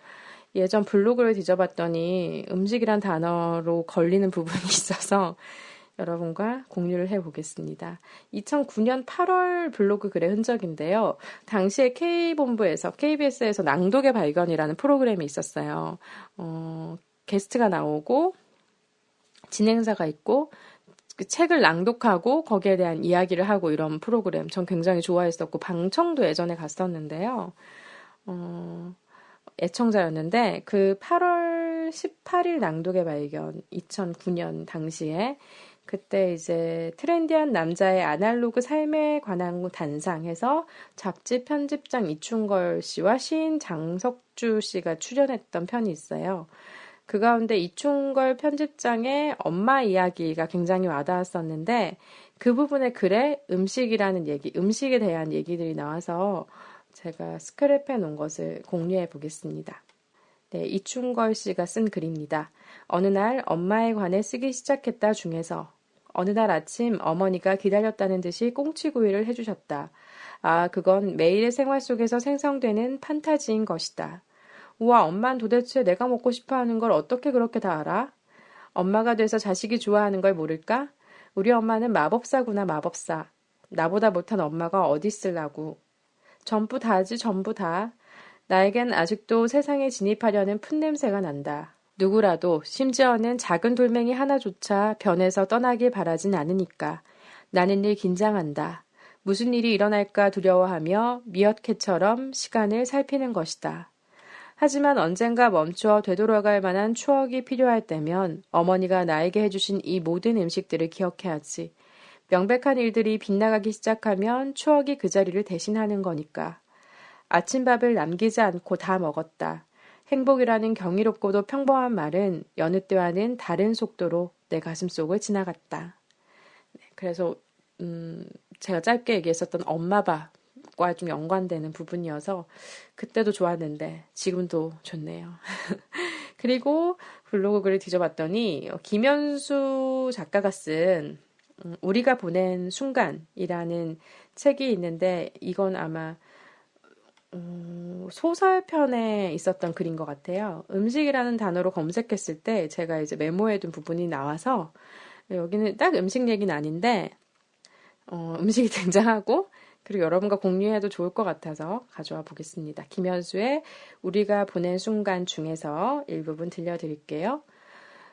예전 블로그를 뒤져봤더니 음식이란 단어로 걸리는 부분이 있어서 여러분과 공유를 해보겠습니다. 2009년 8월 블로그 글의 흔적인데요. 당시에 KBS에서 낭독의 발견이라는 프로그램이 있었어요. 게스트가 나오고 진행자가 있고 그 책을 낭독하고 거기에 대한 이야기를 하고 이런 프로그램 전 굉장히 좋아했었고 방청도 예전에 갔었는데요. 애청자였는데 그 8월 18일 낭독의 발견 2009년 당시에 그때 이제 트렌디한 남자의 아날로그 삶에 관한 단상에서 잡지 편집장 이충걸 씨와 시인 장석주 씨가 출연했던 편이 있어요. 그 가운데 이충걸 편집장의 엄마 이야기가 굉장히 와닿았었는데 그 부분의 글에 음식이라는 얘기, 음식에 대한 얘기들이 나와서 제가 스크랩해 놓은 것을 공유해 보겠습니다. 네, 이충걸 씨가 쓴 글입니다. 어느 날 엄마에 관해 쓰기 시작했다 중에서 어느 날 아침 어머니가 기다렸다는 듯이 꽁치구이를 해주셨다. 아, 그건 매일의 생활 속에서 생성되는 판타지인 것이다. 우와, 엄만 도대체 내가 먹고 싶어하는 걸 어떻게 그렇게 다 알아? 엄마가 돼서 자식이 좋아하는 걸 모를까? 우리 엄마는 마법사구나, 마법사. 나보다 못한 엄마가 어디 있을라고. 전부 다지, 전부 다. 나에겐 아직도 세상에 진입하려는 풋냄새가 난다. 누구라도 심지어는 작은 돌멩이 하나조차 변해서 떠나길 바라진 않으니까. 나는 늘 긴장한다. 무슨 일이 일어날까 두려워하며 미어캣처럼 시간을 살피는 것이다. 하지만 언젠가 멈추어 되돌아갈 만한 추억이 필요할 때면 어머니가 나에게 해주신 이 모든 음식들을 기억해야지. 명백한 일들이 빗나가기 시작하면 추억이 그 자리를 대신하는 거니까. 아침밥을 남기지 않고 다 먹었다. 행복이라는 경이롭고도 평범한 말은 여느 때와는 다른 속도로 내 가슴속을 지나갔다. 네, 그래서 제가 짧게 얘기했었던 엄마밥과 좀 연관되는 부분이어서 그때도 좋았는데 지금도 좋네요. 그리고 블로그 글을 뒤져봤더니 김현수 작가가 쓴 우리가 보낸 순간이라는 책이 있는데 이건 아마 소설편에 있었던 글인 것 같아요. 음식이라는 단어로 검색했을 때 제가 이제 메모해둔 부분이 나와서 여기는 딱 음식 얘기는 아닌데 음식이 등장하고 그리고 여러분과 공유해도 좋을 것 같아서 가져와 보겠습니다. 김현수의 우리가 보낸 순간 중에서 일부분 들려드릴게요.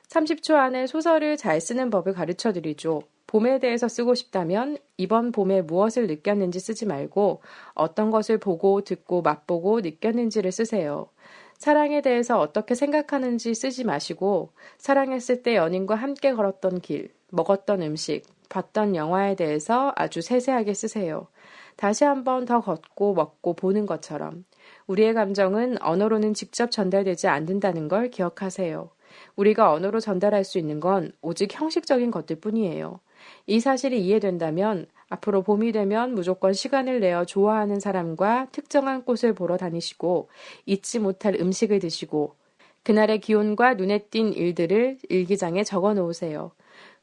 30초 안에 소설을 잘 쓰는 법을 가르쳐드리죠. 봄에 대해서 쓰고 싶다면 이번 봄에 무엇을 느꼈는지 쓰지 말고 어떤 것을 보고 듣고 맛보고 느꼈는지를 쓰세요. 사랑에 대해서 어떻게 생각하는지 쓰지 마시고 사랑했을 때 연인과 함께 걸었던 길, 먹었던 음식, 봤던 영화에 대해서 아주 세세하게 쓰세요. 다시 한번 더 걷고 먹고 보는 것처럼 우리의 감정은 언어로는 직접 전달되지 않는다는 걸 기억하세요. 우리가 언어로 전달할 수 있는 건 오직 형식적인 것들 뿐이에요. 이 사실이 이해된다면 앞으로 봄이 되면 무조건 시간을 내어 좋아하는 사람과 특정한 곳을 보러 다니시고 잊지 못할 음식을 드시고 그날의 기온과 눈에 띈 일들을 일기장에 적어 놓으세요.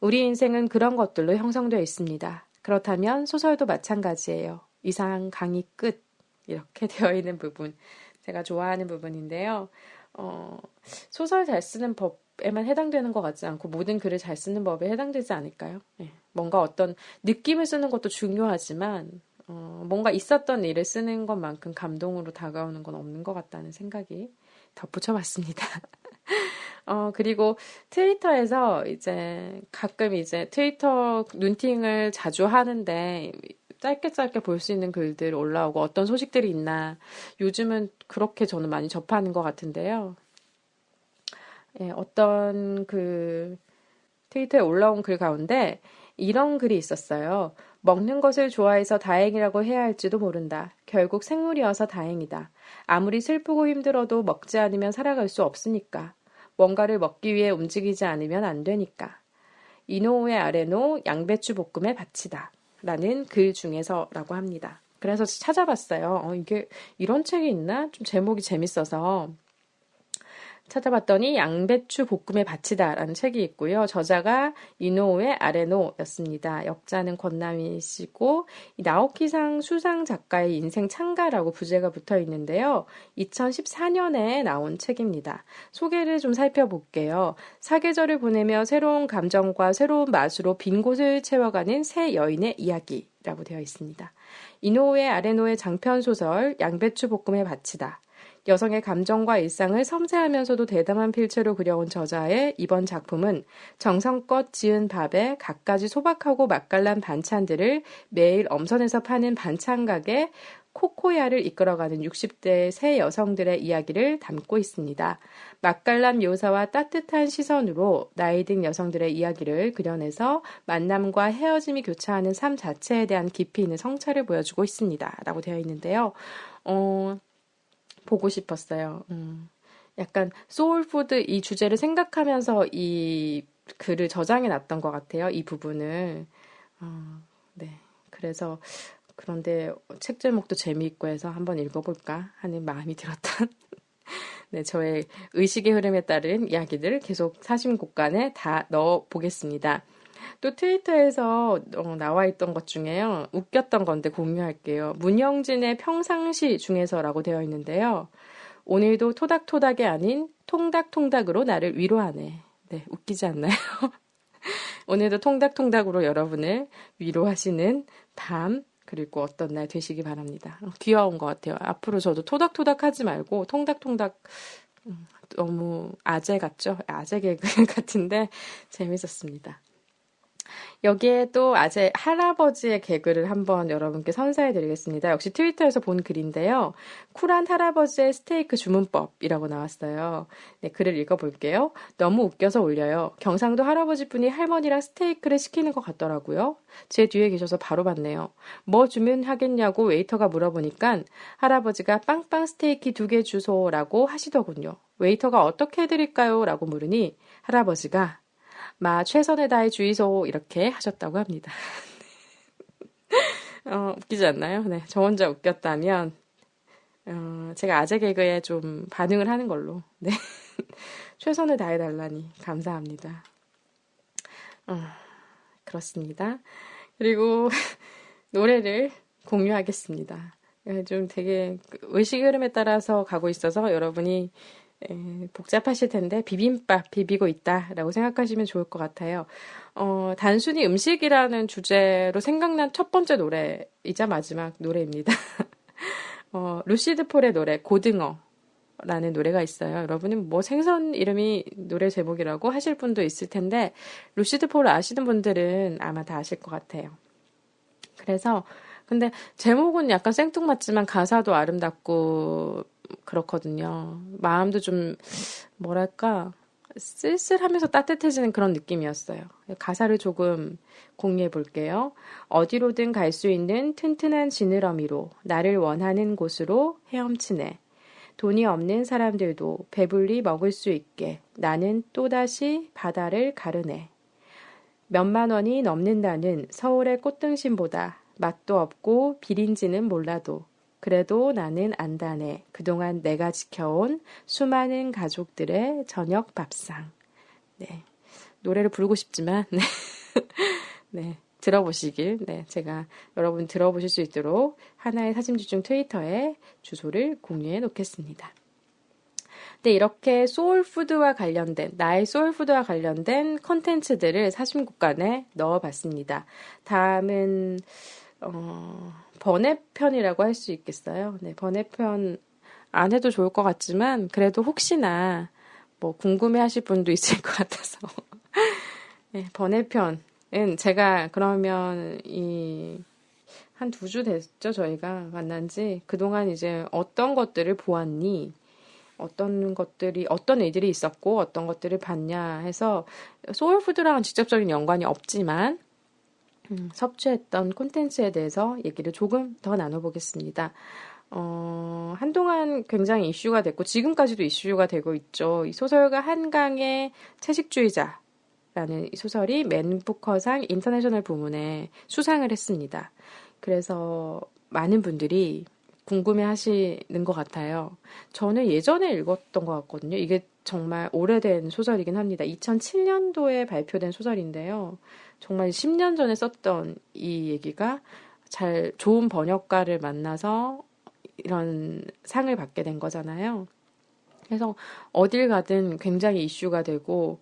우리 인생은 그런 것들로 형성되어 있습니다. 그렇다면 소설도 마찬가지예요. 이상 강의 끝. 이렇게 되어 있는 부분. 제가 좋아하는 부분인데요. 소설 잘 쓰는 법에만 해당되는 것 같지 않고 모든 글을 잘 쓰는 법에 해당되지 않을까요? 네. 뭔가 어떤 느낌을 쓰는 것도 중요하지만 뭔가 있었던 일을 쓰는 것만큼 감동으로 다가오는 건 없는 것 같다는 생각이 덧붙여봤습니다. 그리고 트위터에서 이제 가끔 이제 트위터 눈팅을 자주 하는데 짧게 볼 수 있는 글들 올라오고 어떤 소식들이 있나 요즘은 그렇게 저는 많이 접하는 것 같은데요. 예, 어떤 그 트위터에 올라온 글 가운데 이런 글이 있었어요. 먹는 것을 좋아해서 다행이라고 해야 할지도 모른다. 결국 생물이어서 다행이다. 아무리 슬프고 힘들어도 먹지 않으면 살아갈 수 없으니까. 뭔가를 먹기 위해 움직이지 않으면 안 되니까. 이노우의 아레노 양배추 볶음의 밭이다. 라는 글 중에서라고 합니다. 그래서 찾아봤어요. 이게 이런 책이 있나? 좀 제목이 재밌어서 찾아봤더니 양배추 볶음의 밭이다라는 책이 있고요. 저자가 이노우의 아레노였습니다. 역자는 권남희 씨고 나오키상 수상 작가의 인생 창가라고 부제가 붙어 있는데요. 2014년에 나온 책입니다. 소개를 좀 살펴볼게요. 사계절을 보내며 새로운 감정과 새로운 맛으로 빈 곳을 채워가는 새 여인의 이야기라고 되어 있습니다. 이노우의 아레노의 장편 소설 양배추 볶음의 밭이다. 여성의 감정과 일상을 섬세하면서도 대담한 필체로 그려온 저자의 이번 작품은 정성껏 지은 밥에 갖가지 소박하고 맛깔난 반찬들을 매일 엄선해서 파는 반찬 가게 코코야를 이끌어가는 60대 세 여성들의 이야기를 담고 있습니다. 맛깔난 묘사와 따뜻한 시선으로 나이 든 여성들의 이야기를 그려내서 만남과 헤어짐이 교차하는 삶 자체에 대한 깊이 있는 성찰을 보여주고 있습니다. 라고 되어 있는데요. 보고 싶었어요. 약간 소울푸드 이 주제를 생각하면서 이 글을 저장해 놨던 것 같아요. 이 부분을. 네. 그래서 그런데 책 제목도 재미있고 해서 한번 읽어볼까 하는 마음이 들었던 네, 저의 의식의 흐름에 따른 이야기들 계속 사심곡간에 다 넣어보겠습니다. 또 트위터에서 나와 있던 것 중에요. 웃겼던 건데 공유할게요. 문영진의 평상시 중에서라고 되어 있는데요. 오늘도 토닥토닥이 아닌 통닥통닥으로 나를 위로하네. 네, 웃기지 않나요? 오늘도 통닥통닥으로 여러분을 위로하시는 밤 그리고 어떤 날 되시기 바랍니다. 귀여운 것 같아요. 앞으로 저도 토닥토닥 하지 말고 통닥통닥 너무 아재 같죠? 아재 개그 같은데 재밌었습니다. 여기에 또 아재 할아버지의 개그를 한번 여러분께 선사해드리겠습니다. 역시 트위터에서 본 글인데요. 쿨한 할아버지의 스테이크 주문법이라고 나왔어요. 네, 글을 읽어볼게요. 너무 웃겨서 올려요. 경상도 할아버지분이 할머니랑 스테이크를 시키는 것 같더라고요. 제 뒤에 계셔서 바로 봤네요. 뭐 주문하겠냐고 웨이터가 물어보니까 할아버지가 빵빵 스테이크 2개 주소라고 하시더군요. 웨이터가 어떻게 해드릴까요? 라고 물으니 할아버지가 최선을 다해 주의소 이렇게 하셨다고 합니다. 웃기지 않나요? 네, 저 혼자 웃겼다면 제가 아재 개그에 좀 반응을 하는 걸로 네, 최선을 다해달라니 감사합니다. 그렇습니다. 그리고 노래를 공유하겠습니다. 좀 되게 의식 흐름에 따라서 가고 있어서 여러분이 복잡하실 텐데 비빔밥 비비고 있다라고 생각하시면 좋을 것 같아요. 단순히 음식이라는 주제로 생각난 첫 번째 노래이자 마지막 노래입니다. 루시드 폴의 노래 고등어라는 노래가 있어요. 여러분은 뭐 생선 이름이 노래 제목이라고 하실 분도 있을 텐데 루시드 폴을 아시는 분들은 아마 다 아실 것 같아요. 그래서 근데 제목은 약간 생뚱맞지만 가사도 아름답고 그렇거든요. 마음도 좀 뭐랄까 쓸쓸하면서 따뜻해지는 그런 느낌이었어요. 가사를 조금 공유해 볼게요. 어디로든 갈 수 있는 튼튼한 지느러미로 나를 원하는 곳으로 헤엄치네. 돈이 없는 사람들도 배불리 먹을 수 있게 나는 또다시 바다를 가르네. 몇만 원이 넘는다는 서울의 꽃등심보다 맛도 없고 비린지는 몰라도 그래도 나는 안다네. 그동안 내가 지켜온 수많은 가족들의 저녁 밥상. 네. 노래를 부르고 싶지만, 네. 네. 들어보시길, 네. 제가 여러분 들어보실 수 있도록 하나의 사진집중 트위터에 주소를 공유해 놓겠습니다. 네, 이렇게 소울푸드와 관련된, 나의 소울푸드와 관련된 컨텐츠들을 사심곡간에 넣어봤습니다. 다음은, 번외편이라고 할 수 있겠어요. 네, 번외편 안 해도 좋을 것 같지만 그래도 혹시나 뭐 궁금해 하실 분도 있을 것 같아서 네, 번외편은 제가 그러면 한 2주 됐죠, 저희가 만난 지. 그동안 이제 어떤 것들을 보았니? 어떤 일들이 있었고 어떤 것들을 봤냐 해서 소울푸드랑은 직접적인 연관이 없지만 섭취했던 콘텐츠에 대해서 얘기를 조금 더 나눠보겠습니다. 한동안 굉장히 이슈가 됐고, 지금까지도 이슈가 되고 있죠. 이 소설가 한강의 채식주의자라는 이 소설이 맨 부커상 인터내셔널 부문에 수상을 했습니다. 그래서 많은 분들이 궁금해 하시는 것 같아요. 저는 예전에 읽었던 것 같거든요. 이게 정말 오래된 소설이긴 합니다. 2007년도에 발표된 소설인데요. 정말 10년 전에 썼던 이 얘기가 좋은 번역가를 만나서 이런 상을 받게 된 거잖아요. 그래서 어딜 가든 굉장히 이슈가 되고,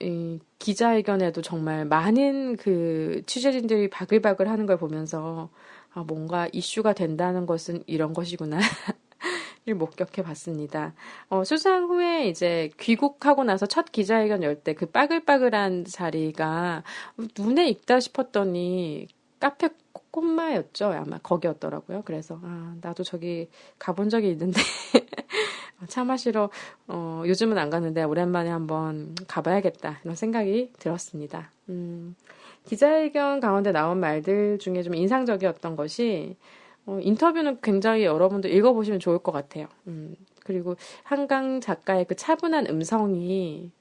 이 기자회견에도 정말 많은 그 취재진들이 바글바글 하는 걸 보면서, 뭔가 이슈가 된다는 것은 이런 것이구나. 목격해 봤습니다. 수상 후에 이제 귀국하고 나서 첫 기자회견 열 때 그 빠글빠글한 자리가 눈에 익다 싶었더니 카페 꼬마였죠. 아마 거기였더라고요. 그래서 나도 저기 가본 적이 있는데 차 마시러 요즘은 안 가는데 오랜만에 한번 가봐야겠다 이런 생각이 들었습니다. 기자회견 가운데 나온 말들 중에 좀 인상적이었던 것이 인터뷰는 굉장히 여러분들 읽어보시면 좋을 것 같아요. 그리고 한강 작가의 그 차분한 음성이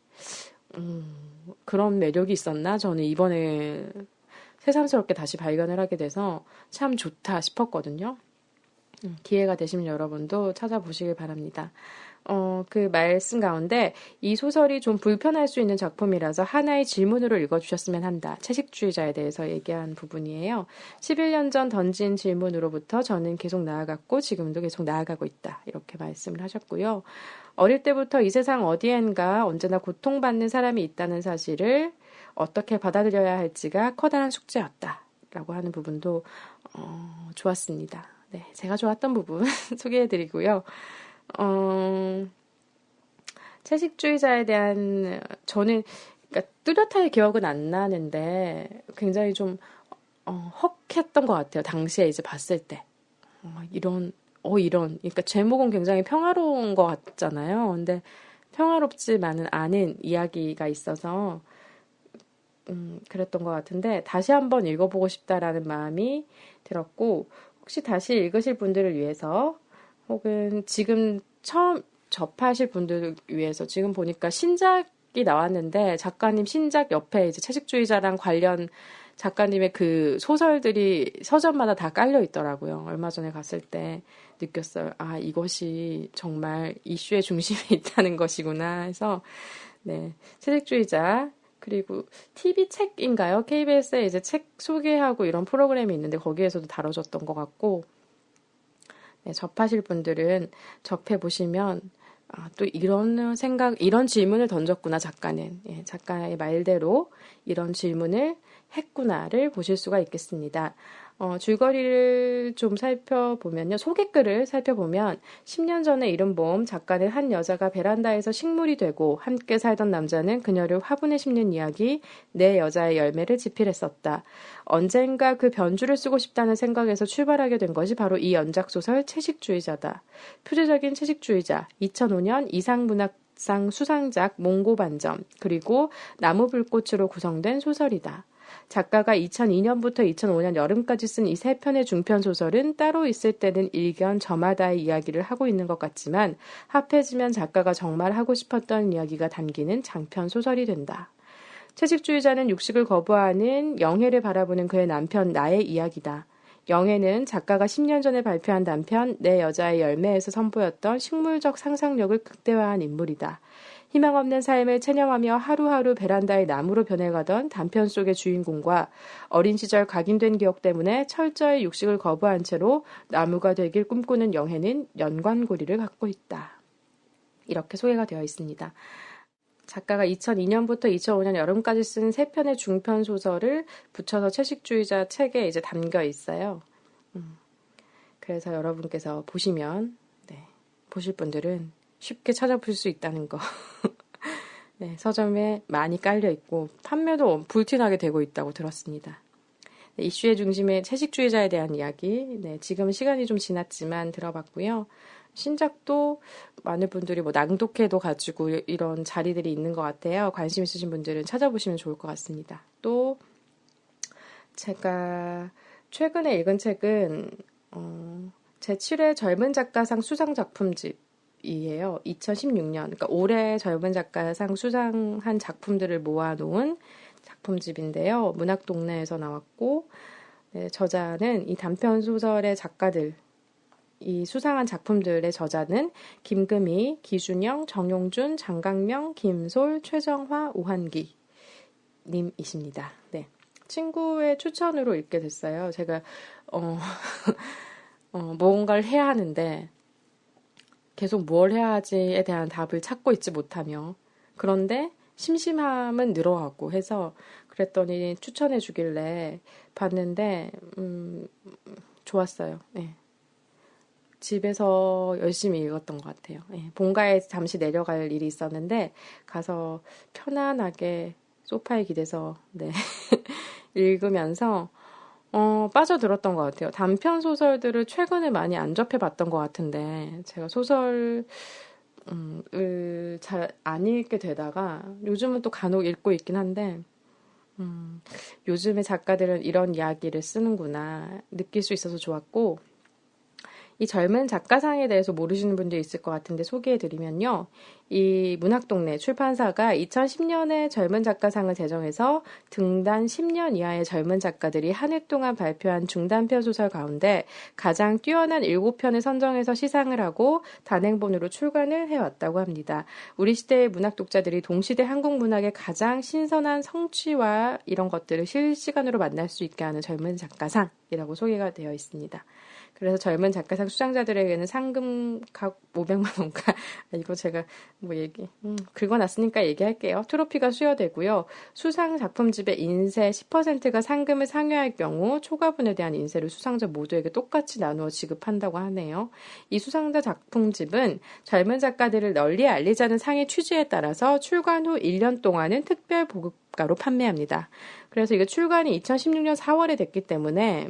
그런 매력이 있었나? 저는 이번에 새삼스럽게 다시 발견을 하게 돼서 참 좋다 싶었거든요. 기회가 되시면 여러분도 찾아보시길 바랍니다. 그 말씀 가운데 이 소설이 좀 불편할 수 있는 작품이라서 하나의 질문으로 읽어주셨으면 한다. 채식주의자에 대해서 얘기한 부분이에요. 11년 전 던진 질문으로부터 저는 계속 나아갔고 지금도 계속 나아가고 있다. 이렇게 말씀을 하셨고요. 어릴 때부터 이 세상 어디엔가 언제나 고통받는 사람이 있다는 사실을 어떻게 받아들여야 할지가 커다란 숙제였다. 라고 하는 부분도 좋았습니다. 네, 제가 좋았던 부분 소개해드리고요. 채식주의자에 대한 저는 그러니까 뚜렷하게 기억은 안 나는데 굉장히 좀 헉했던 것 같아요. 당시에 이제 봤을 때 이런 그러니까 제목은 굉장히 평화로운 것 같잖아요. 근데 평화롭지만은 않은 이야기가 있어서 그랬던 것 같은데 다시 한번 읽어보고 싶다라는 마음이 들었고 혹시 다시 읽으실 분들을 위해서 혹은 지금 처음 접하실 분들을 위해서 지금 보니까 신작이 나왔는데 작가님 신작 옆에 이제 채식주의자랑 관련 작가님의 그 소설들이 서점마다 다 깔려 있더라고요. 얼마 전에 갔을 때 느꼈어요. 이것이 정말 이슈의 중심에 있다는 것이구나 해서 네, 채식주의자 그리고 TV 책인가요? KBS에 이제 책 소개하고 이런 프로그램이 있는데 거기에서도 다뤄졌던 것 같고 네, 접하실 분들은 접해보시면 또 이런 이런 질문을 던졌구나 작가는. 예, 작가의 말대로 이런 질문을 했구나를 보실 수가 있겠습니다. 줄거리를 좀 살펴보면요. 소개글을 살펴보면 10년 전에 이른봄 작가는 한 여자가 베란다에서 식물이 되고 함께 살던 남자는 그녀를 화분에 심는 이야기 내 여자의 열매를 집필했었다. 언젠가 그 변주를 쓰고 싶다는 생각에서 출발하게 된 것이 바로 이 연작소설 채식주의자다. 표제적인 채식주의자 2005년 이상문학상 수상작 몽고반점 그리고 나무불꽃으로 구성된 소설이다. 작가가 2002년부터 2005년 여름까지 쓴 이 세 편의 중편 소설은 따로 있을 때는 일견 저마다의 이야기를 하고 있는 것 같지만 합해지면 작가가 정말 하고 싶었던 이야기가 담기는 장편 소설이 된다. 채식주의자는 육식을 거부하는 영애를 바라보는 그의 남편 나의 이야기다. 영애는 작가가 10년 전에 발표한 단편 내 여자의 열매에서 선보였던 식물적 상상력을 극대화한 인물이다. 희망 없는 삶을 체념하며 하루하루 베란다의 나무로 변해가던 단편 속의 주인공과 어린 시절 각인된 기억 때문에 철저히 육식을 거부한 채로 나무가 되길 꿈꾸는 영애는 연관고리를 갖고 있다. 이렇게 소개가 되어 있습니다. 작가가 2002년부터 2005년 여름까지 쓴 세 편의 중편 소설을 붙여서 채식주의자 책에 이제 담겨 있어요. 그래서 여러분께서 보시면, 보실 분들은 쉽게 찾아볼 수 있다는 거. 네, 서점에 많이 깔려 있고 판매도 불티나게 되고 있다고 들었습니다. 네, 이슈의 중심에 채식주의자에 대한 이야기. 네, 지금 시간이 좀 지났지만 들어봤고요. 신작도 많은 분들이 낭독회도 가지고 이런 자리들이 있는 것 같아요. 관심 있으신 분들은 찾아보시면 좋을 것 같습니다. 또 제가 최근에 읽은 책은 제7회 젊은 작가상 수상 작품집이에요. 2016년, 그러니까 올해 젊은 작가상 수상한 작품들을 모아놓은 작품집인데요. 문학동네에서 나왔고 네, 저자는 이 단편 소설의 작가들 이 수상한 작품들의 저자는 김금희, 기준영, 정용준, 장강명, 김솔, 최정화, 오한기 님이십니다. 네. 친구의 추천으로 읽게 됐어요. 제가 뭔가를 해야 하는데 계속 뭘 해야 하지에 대한 답을 찾고 있지 못하며 그런데 심심함은 늘어가고 해서 그랬더니 추천해 주길래 봤는데 좋았어요. 네. 집에서 열심히 읽었던 것 같아요. 예, 본가에 잠시 내려갈 일이 있었는데 가서 편안하게 소파에 기대서 네, 읽으면서 빠져들었던 것 같아요. 단편 소설들을 최근에 많이 안 접해봤던 것 같은데 제가 소설을 잘 안 읽게 되다가 요즘은 또 간혹 읽고 있긴 한데 요즘의 작가들은 이런 이야기를 쓰는구나 느낄 수 있어서 좋았고 이 젊은 작가상에 대해서 모르시는 분들이 있을 것 같은데 소개해드리면요. 이 문학동네 출판사가 2010년에 젊은 작가상을 제정해서 등단 10년 이하의 젊은 작가들이 한 해 동안 발표한 중단편 소설 가운데 가장 뛰어난 7편을 선정해서 시상을 하고 단행본으로 출간을 해왔다고 합니다. 우리 시대의 문학 독자들이 동시대 한국 문학의 가장 신선한 성취와 이런 것들을 실시간으로 만날 수 있게 하는 젊은 작가상이라고 소개가 되어 있습니다. 그래서 젊은 작가상 수상자들에게는 상금 각 500만 원과 이거 제가 뭐 긁어놨으니까 얘기할게요. 트로피가 수여되고요. 수상 작품집의 인세 10%가 상금을 상회할 경우 초과분에 대한 인세를 수상자 모두에게 똑같이 나누어 지급한다고 하네요. 이 수상자 작품집은 젊은 작가들을 널리 알리자는 상의 취지에 따라서 출간 후 1년 동안은 특별 보급가로 판매합니다. 그래서 이게 출간이 2016년 4월에 됐기 때문에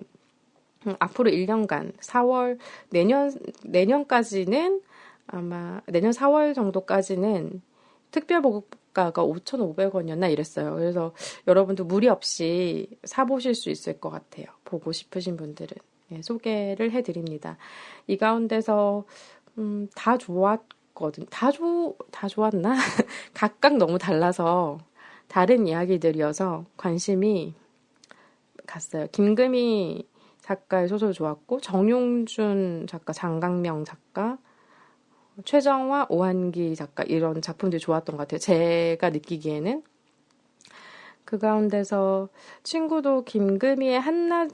앞으로 1년간 4월 내년까지는 아마 내년 4월 정도까지는 특별 보급가가 5,500원이었나 이랬어요. 그래서 여러분도 무리 없이 사보실 수 있을 것 같아요. 보고 싶으신 분들은 소개를 해드립니다. 이 가운데서 다 좋았거든. 다 좋았나? 각각 너무 달라서 다른 이야기들이어서 관심이 갔어요. 김금희 작가의 소설 좋았고 정용준 작가, 장강명 작가, 최정화, 오한기 작가 이런 작품들이 좋았던 것 같아요. 제가 느끼기에는 그 가운데서 친구도 김금희의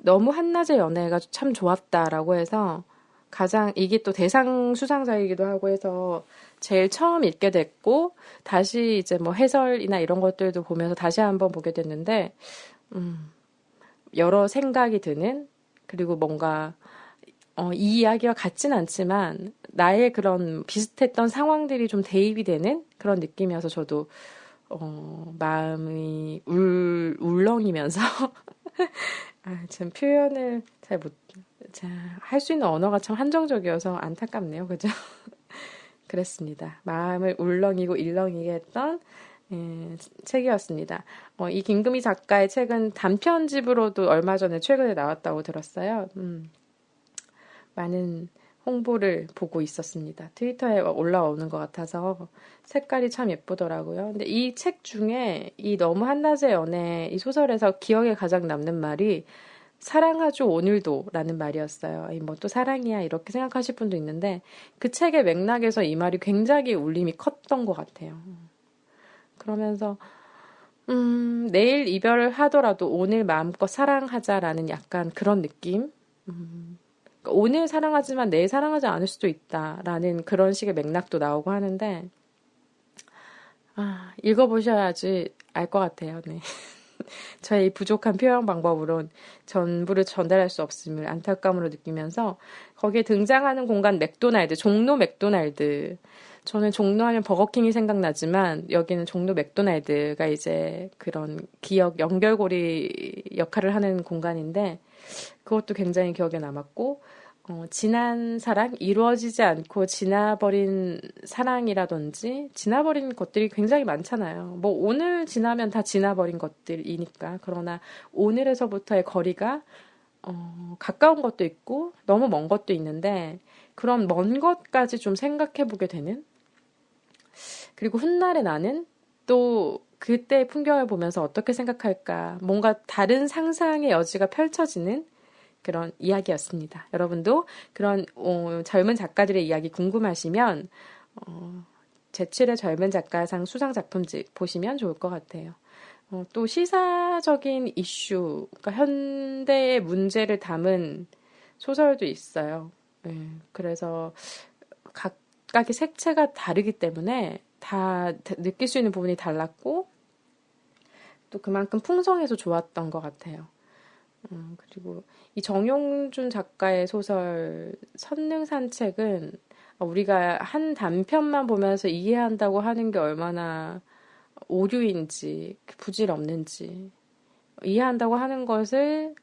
너무 한낮의 연애가 참 좋았다라고 해서 가장 이게 또 대상 수상자이기도 하고 해서 제일 처음 읽게 됐고 다시 이제 뭐 해설이나 이런 것들도 보면서 다시 한번 보게 됐는데 여러 생각이 드는 그리고 뭔가 이 이야기와 같진 않지만 나의 그런 비슷했던 상황들이 좀 대입이 되는 그런 느낌이어서 저도 마음이 울렁이면서 참 표현을 할 수 있는 언어가 참 한정적이어서 안타깝네요. 그죠? 그랬습니다. 마음을 울렁이고 일렁이게 했던 책이었습니다. 이 김금희 작가의 책은 단편집으로도 얼마 전에 최근에 나왔다고 들었어요. 많은 홍보를 보고 있었습니다. 트위터에 올라오는 것 같아서 색깔이 참 예쁘더라고요. 근데 이 책 중에 이 너무 한낮의 연애 이 소설에서 기억에 가장 남는 말이 사랑하죠 오늘도 라는 말이었어요. 뭐 또 사랑이야 이렇게 생각하실 분도 있는데 그 책의 맥락에서 이 말이 굉장히 울림이 컸던 것 같아요. 그러면서 내일 이별을 하더라도 오늘 마음껏 사랑하자라는 약간 그런 느낌? 그러니까 오늘 사랑하지만 내일 사랑하지 않을 수도 있다라는 그런 식의 맥락도 나오고 하는데 읽어보셔야지 알 것 같아요. 네. 저의 부족한 표현 방법으론 전부를 전달할 수 없음을 안타까움으로 느끼면서 거기에 등장하는 공간 맥도날드, 종로 맥도날드. 저는 종로하면 버거킹이 생각나지만 여기는 종로 맥도날드가 이제 그런 기억 연결고리 역할을 하는 공간인데 그것도 굉장히 기억에 남았고 지난 사랑, 이루어지지 않고 지나버린 사랑이라든지 지나버린 것들이 굉장히 많잖아요. 뭐 오늘 지나면 다 지나버린 것들이니까. 그러나 오늘에서부터의 거리가 가까운 것도 있고 너무 먼 것도 있는데 그런 먼 것까지 좀 생각해보게 되는 그리고 훗날에 나는 또 그때의 풍경을 보면서 어떻게 생각할까 뭔가 다른 상상의 여지가 펼쳐지는 그런 이야기였습니다. 여러분도 그런 젊은 작가들의 이야기 궁금하시면 제7회 젊은 작가상 수상 작품집 보시면 좋을 것 같아요. 또 시사적인 이슈, 그러니까 현대의 문제를 담은 소설도 있어요. 그래서 각각의 색채가 다르기 때문에 다 느낄 수 있는 부분이 달랐고 또 그만큼 풍성해서 좋았던 것 같아요. 그리고 이 정용준 작가의 소설 선능산책은 우리가 한 단편만 보면서 이해한다고 하는 게 얼마나 오류인지, 부질없는지, 이해한다고 하는 것을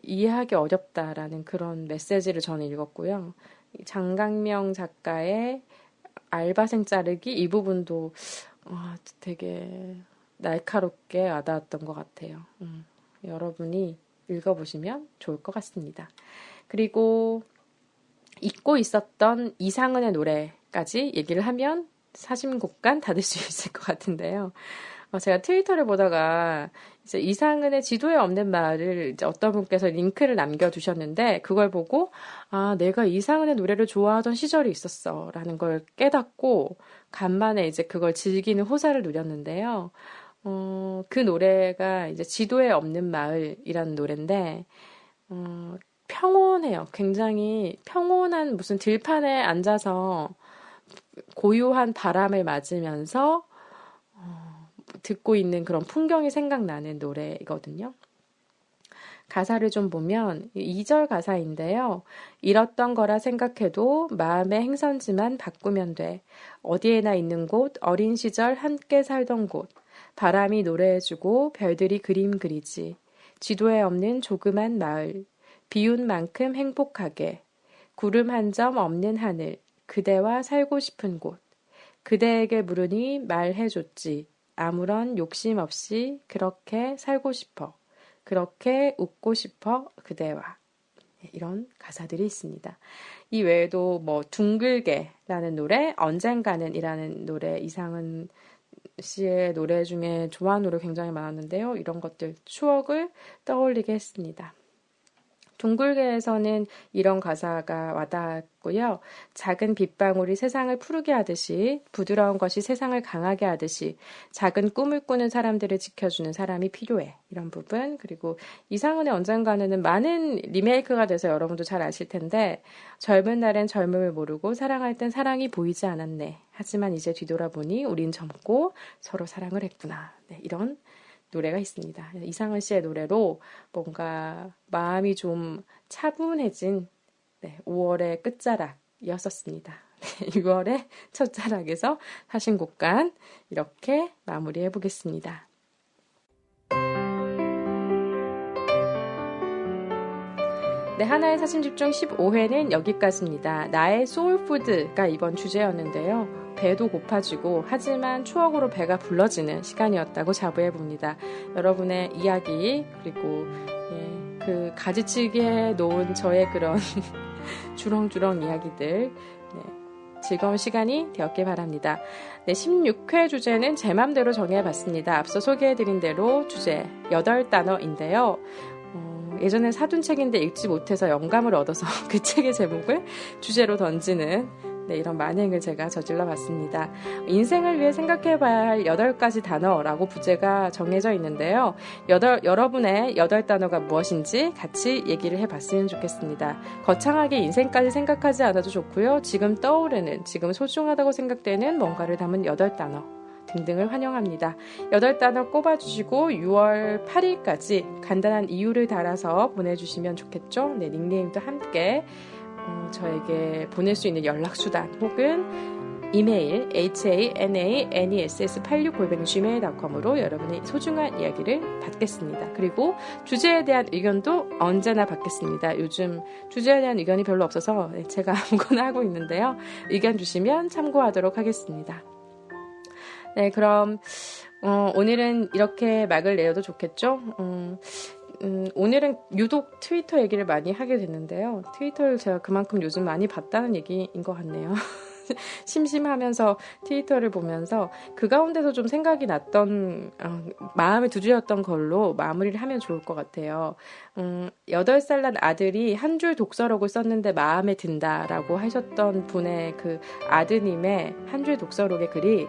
이해하기 어렵다라는 그런 메시지를 저는 읽었고요. 장강명 작가의 알바생 자르기 이 부분도 되게 날카롭게 와닿았던 것 같아요. 여러분이 읽어보시면 좋을 것 같습니다. 그리고 잊고 있었던 이상은의 노래까지 얘기를 하면 사심곡간 닫을 수 있을 것 같은데요. 제가 트위터를 보다가 이제 이상은의 지도에 없는 마을을 이제 어떤 분께서 링크를 남겨두셨는데 그걸 보고 내가 이상은의 노래를 좋아하던 시절이 있었어라는 걸 깨닫고 간만에 이제 그걸 즐기는 호사를 누렸는데요. 그 노래가 이제 지도에 없는 마을이라는 노래인데 평온해요. 굉장히 평온한 무슨 들판에 앉아서 고요한 바람을 맞으면서 듣고 있는 그런 풍경이 생각나는 노래이거든요. 가사를 좀 보면 2절 가사인데요. 잃었던 거라 생각해도 마음의 행선지만 바꾸면 돼. 어디에나 있는 곳, 어린 시절 함께 살던 곳. 바람이 노래해주고 별들이 그림 그리지. 지도에 없는 조그만 마을. 비운 만큼 행복하게. 구름 한 점 없는 하늘. 그대와 살고 싶은 곳. 그대에게 물으니 말해줬지. 아무런 욕심 없이 그렇게 살고 싶어. 그렇게 웃고 싶어 그대와. 이런 가사들이 있습니다. 이 외에도 뭐 둥글게라는 노래, 언젠가는 이라는 노래, 이상은 씨의 노래 중에 좋아하는 노래 굉장히 많았는데요. 이런 것들 추억을 떠올리게 했습니다. 둥글게에서는 이런 가사가 와닿았고요. 작은 빗방울이 세상을 푸르게 하듯이 부드러운 것이 세상을 강하게 하듯이 작은 꿈을 꾸는 사람들을 지켜주는 사람이 필요해. 이런 부분. 그리고 이상은의 언젠가는 많은 리메이크가 돼서 여러분도 잘 아실 텐데 젊은 날엔 젊음을 모르고 사랑할 땐 사랑이 보이지 않았네. 하지만 이제 뒤돌아보니 우린 젊고 서로 사랑을 했구나. 네, 이런 노래가 있습니다. 이상은 씨의 노래로 뭔가 마음이 좀 차분해진 5월의 끝자락이었었습니다. 6월의 첫자락에서 사신곡간 이렇게 마무리해 보겠습니다. 네, 하나의 사심집중 15회는 여기까지입니다. 나의 소울푸드가 이번 주제였는데요. 배도 고파지고 하지만 추억으로 배가 불러지는 시간이었다고 자부해봅니다. 여러분의 이야기 그리고 그 가지치기에 놓은 저의 그런 주렁주렁 이야기들 즐거운 시간이 되었길 바랍니다. 네, 16회 주제는 제 맘대로 정해봤습니다. 앞서 소개해드린 대로 주제 8단어인데요. 예전에 사둔 책인데 읽지 못해서 영감을 얻어서 그 책의 제목을 주제로 던지는 이런 만행을 제가 저질러 봤습니다. 인생을 위해 생각해봐야 할 8가지 단어라고 부제가 정해져 있는데요. 여러분의 8단어가 무엇인지 같이 얘기를 해봤으면 좋겠습니다. 거창하게 인생까지 생각하지 않아도 좋고요. 지금 떠오르는, 지금 소중하다고 생각되는 뭔가를 담은 8단어. 등등을 환영합니다. 8단어 꼽아주시고 6월 8일까지 간단한 이유를 달아서 보내주시면 좋겠죠? 네, 닉네임도 함께 저에게 보낼 수 있는 연락수단 혹은 이메일 hananes86@gmail.com으로 여러분의 소중한 이야기를 받겠습니다. 그리고 주제에 대한 의견도 언제나 받겠습니다. 요즘 주제에 대한 의견이 별로 없어서 제가 아무거나 하고 있는데요. 의견 주시면 참고하도록 하겠습니다. 네, 그럼 오늘은 이렇게 막을 내어도 좋겠죠? 오늘은 유독 트위터 얘기를 많이 하게 됐는데요. 트위터를 제가 그만큼 요즘 많이 봤다는 얘기인 것 같네요. 심심하면서 트위터를 보면서 그 가운데서 좀 생각이 났던 마음에 두드렸던 걸로 마무리를 하면 좋을 것 같아요. 8살 난 아들이 한 줄 독서록을 썼는데 마음에 든다라고 하셨던 분의 그 아드님의 한 줄 독서록의 글이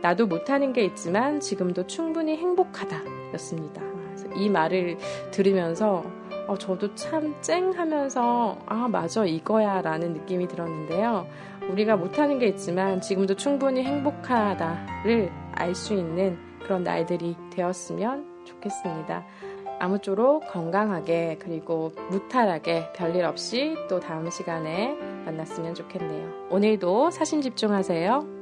나도 못하는 게 있지만 지금도 충분히 행복하다 였습니다. 이 말을 들으면서 저도 참 쨍하면서 맞아 이거야 라는 느낌이 들었는데요. 우리가 못하는 게 있지만 지금도 충분히 행복하다를 알 수 있는 그런 날들이 되었으면 좋겠습니다. 아무쪼록 건강하게 그리고 무탈하게 별일 없이 또 다음 시간에 만났으면 좋겠네요. 오늘도 사심 집중하세요.